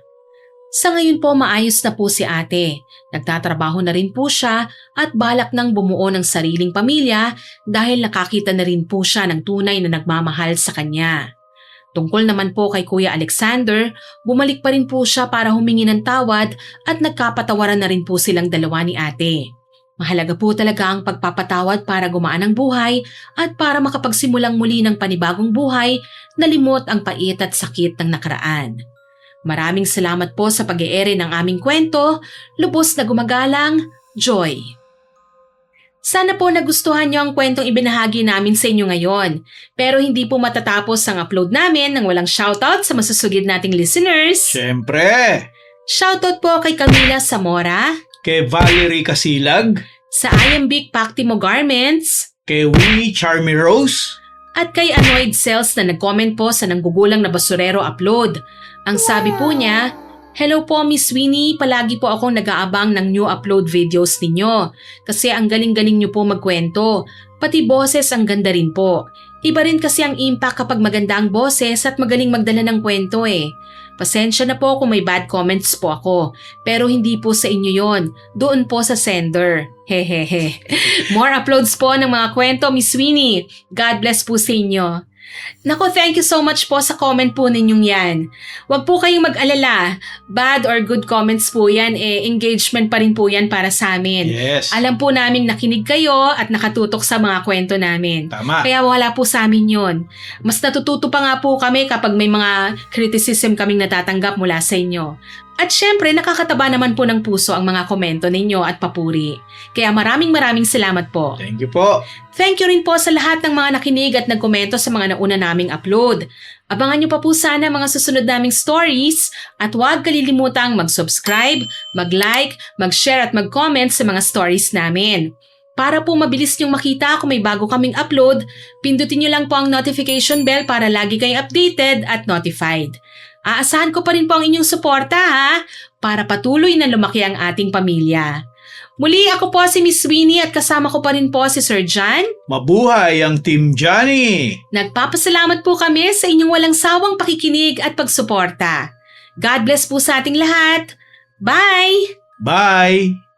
Sa ngayon po maayos na po si ate. Nagtatrabaho na rin po siya at balak nang bumuo ng sariling pamilya dahil nakakita na rin po siya ng tunay na nagmamahal sa kanya. Tungkol naman po kay Kuya Alexander, bumalik pa rin po siya para humingi ng tawad at nagkapatawaran na rin po silang dalawa ni ate. Mahalaga po talaga ang pagpapatawad para gumaan ang buhay at para makapagsimulang muli ng panibagong buhay na limot ang pait at sakit ng nakaraan. Maraming salamat po sa pag-eere ng aming kwento. Lubos na gumagalang, Joy. Sana po nagustuhan niyo ang kwentong ibinahagi namin sa inyo ngayon. Pero hindi po matatapos ang upload namin nang walang shoutout sa masusugid nating listeners. Siyempre, Shoutout po kay Camila Zamora, kay Valerie Casilag, sa Iambic Pactimo Garments, kay Winnie Charmy Rose, at kay Annoyed Cells na nag-comment po sa Nanggugulang na Basurero upload. Ang sabi po niya, "Hello po Miss Winnie, palagi po akong nag-aabang ng new upload videos ninyo. Kasi ang galing-galing niyo po magkwento. Pati boses ang ganda rin po. Iba rin kasi ang impact kapag maganda ang boses at magaling magdala ng kwento eh. Pasensya na po kung may bad comments po ako. Pero hindi po sa inyo yon. Doon po sa sender. Hehehe. More uploads po ng mga kwento, Miss Winnie. God bless po sa inyo." Naku, thank you so much po sa comment po ninyong yan. Huwag po kayong mag-alala. Bad or good comments po yan, engagement pa rin po yan para sa amin. Yes. Alam po namin nakinig kayo at nakatutok sa mga kwento namin. Tama. Kaya wala po sa amin yon. Mas natututo pa nga po kami kapag may mga criticism kaming natatanggap mula sa inyo. At syempre, nakakataba naman po ng puso ang mga komento ninyo at papuri. Kaya maraming salamat po. Thank you po. Thank you rin po sa lahat ng mga nakinig at nagkomento sa mga nauna naming upload. Abangan nyo pa po sana mga susunod naming stories at huwag kalilimutang mag-subscribe, mag-like, mag-share at mag-comment sa mga stories namin. Para po mabilis nyong makita kung may bago kaming upload, pindutin nyo lang po ang notification bell para lagi kayong updated at notified. Aasahan ko pa rin po ang inyong suporta ha, para patuloy na lumaki ang ating pamilya. Muli ako po si Miss Winnie at kasama ko pa rin po si Sir John. Mabuhay ang Team Johnny! Nagpapasalamat po kami sa inyong walang sawang pakikinig at pagsuporta. God bless po sa ating lahat. Bye! Bye!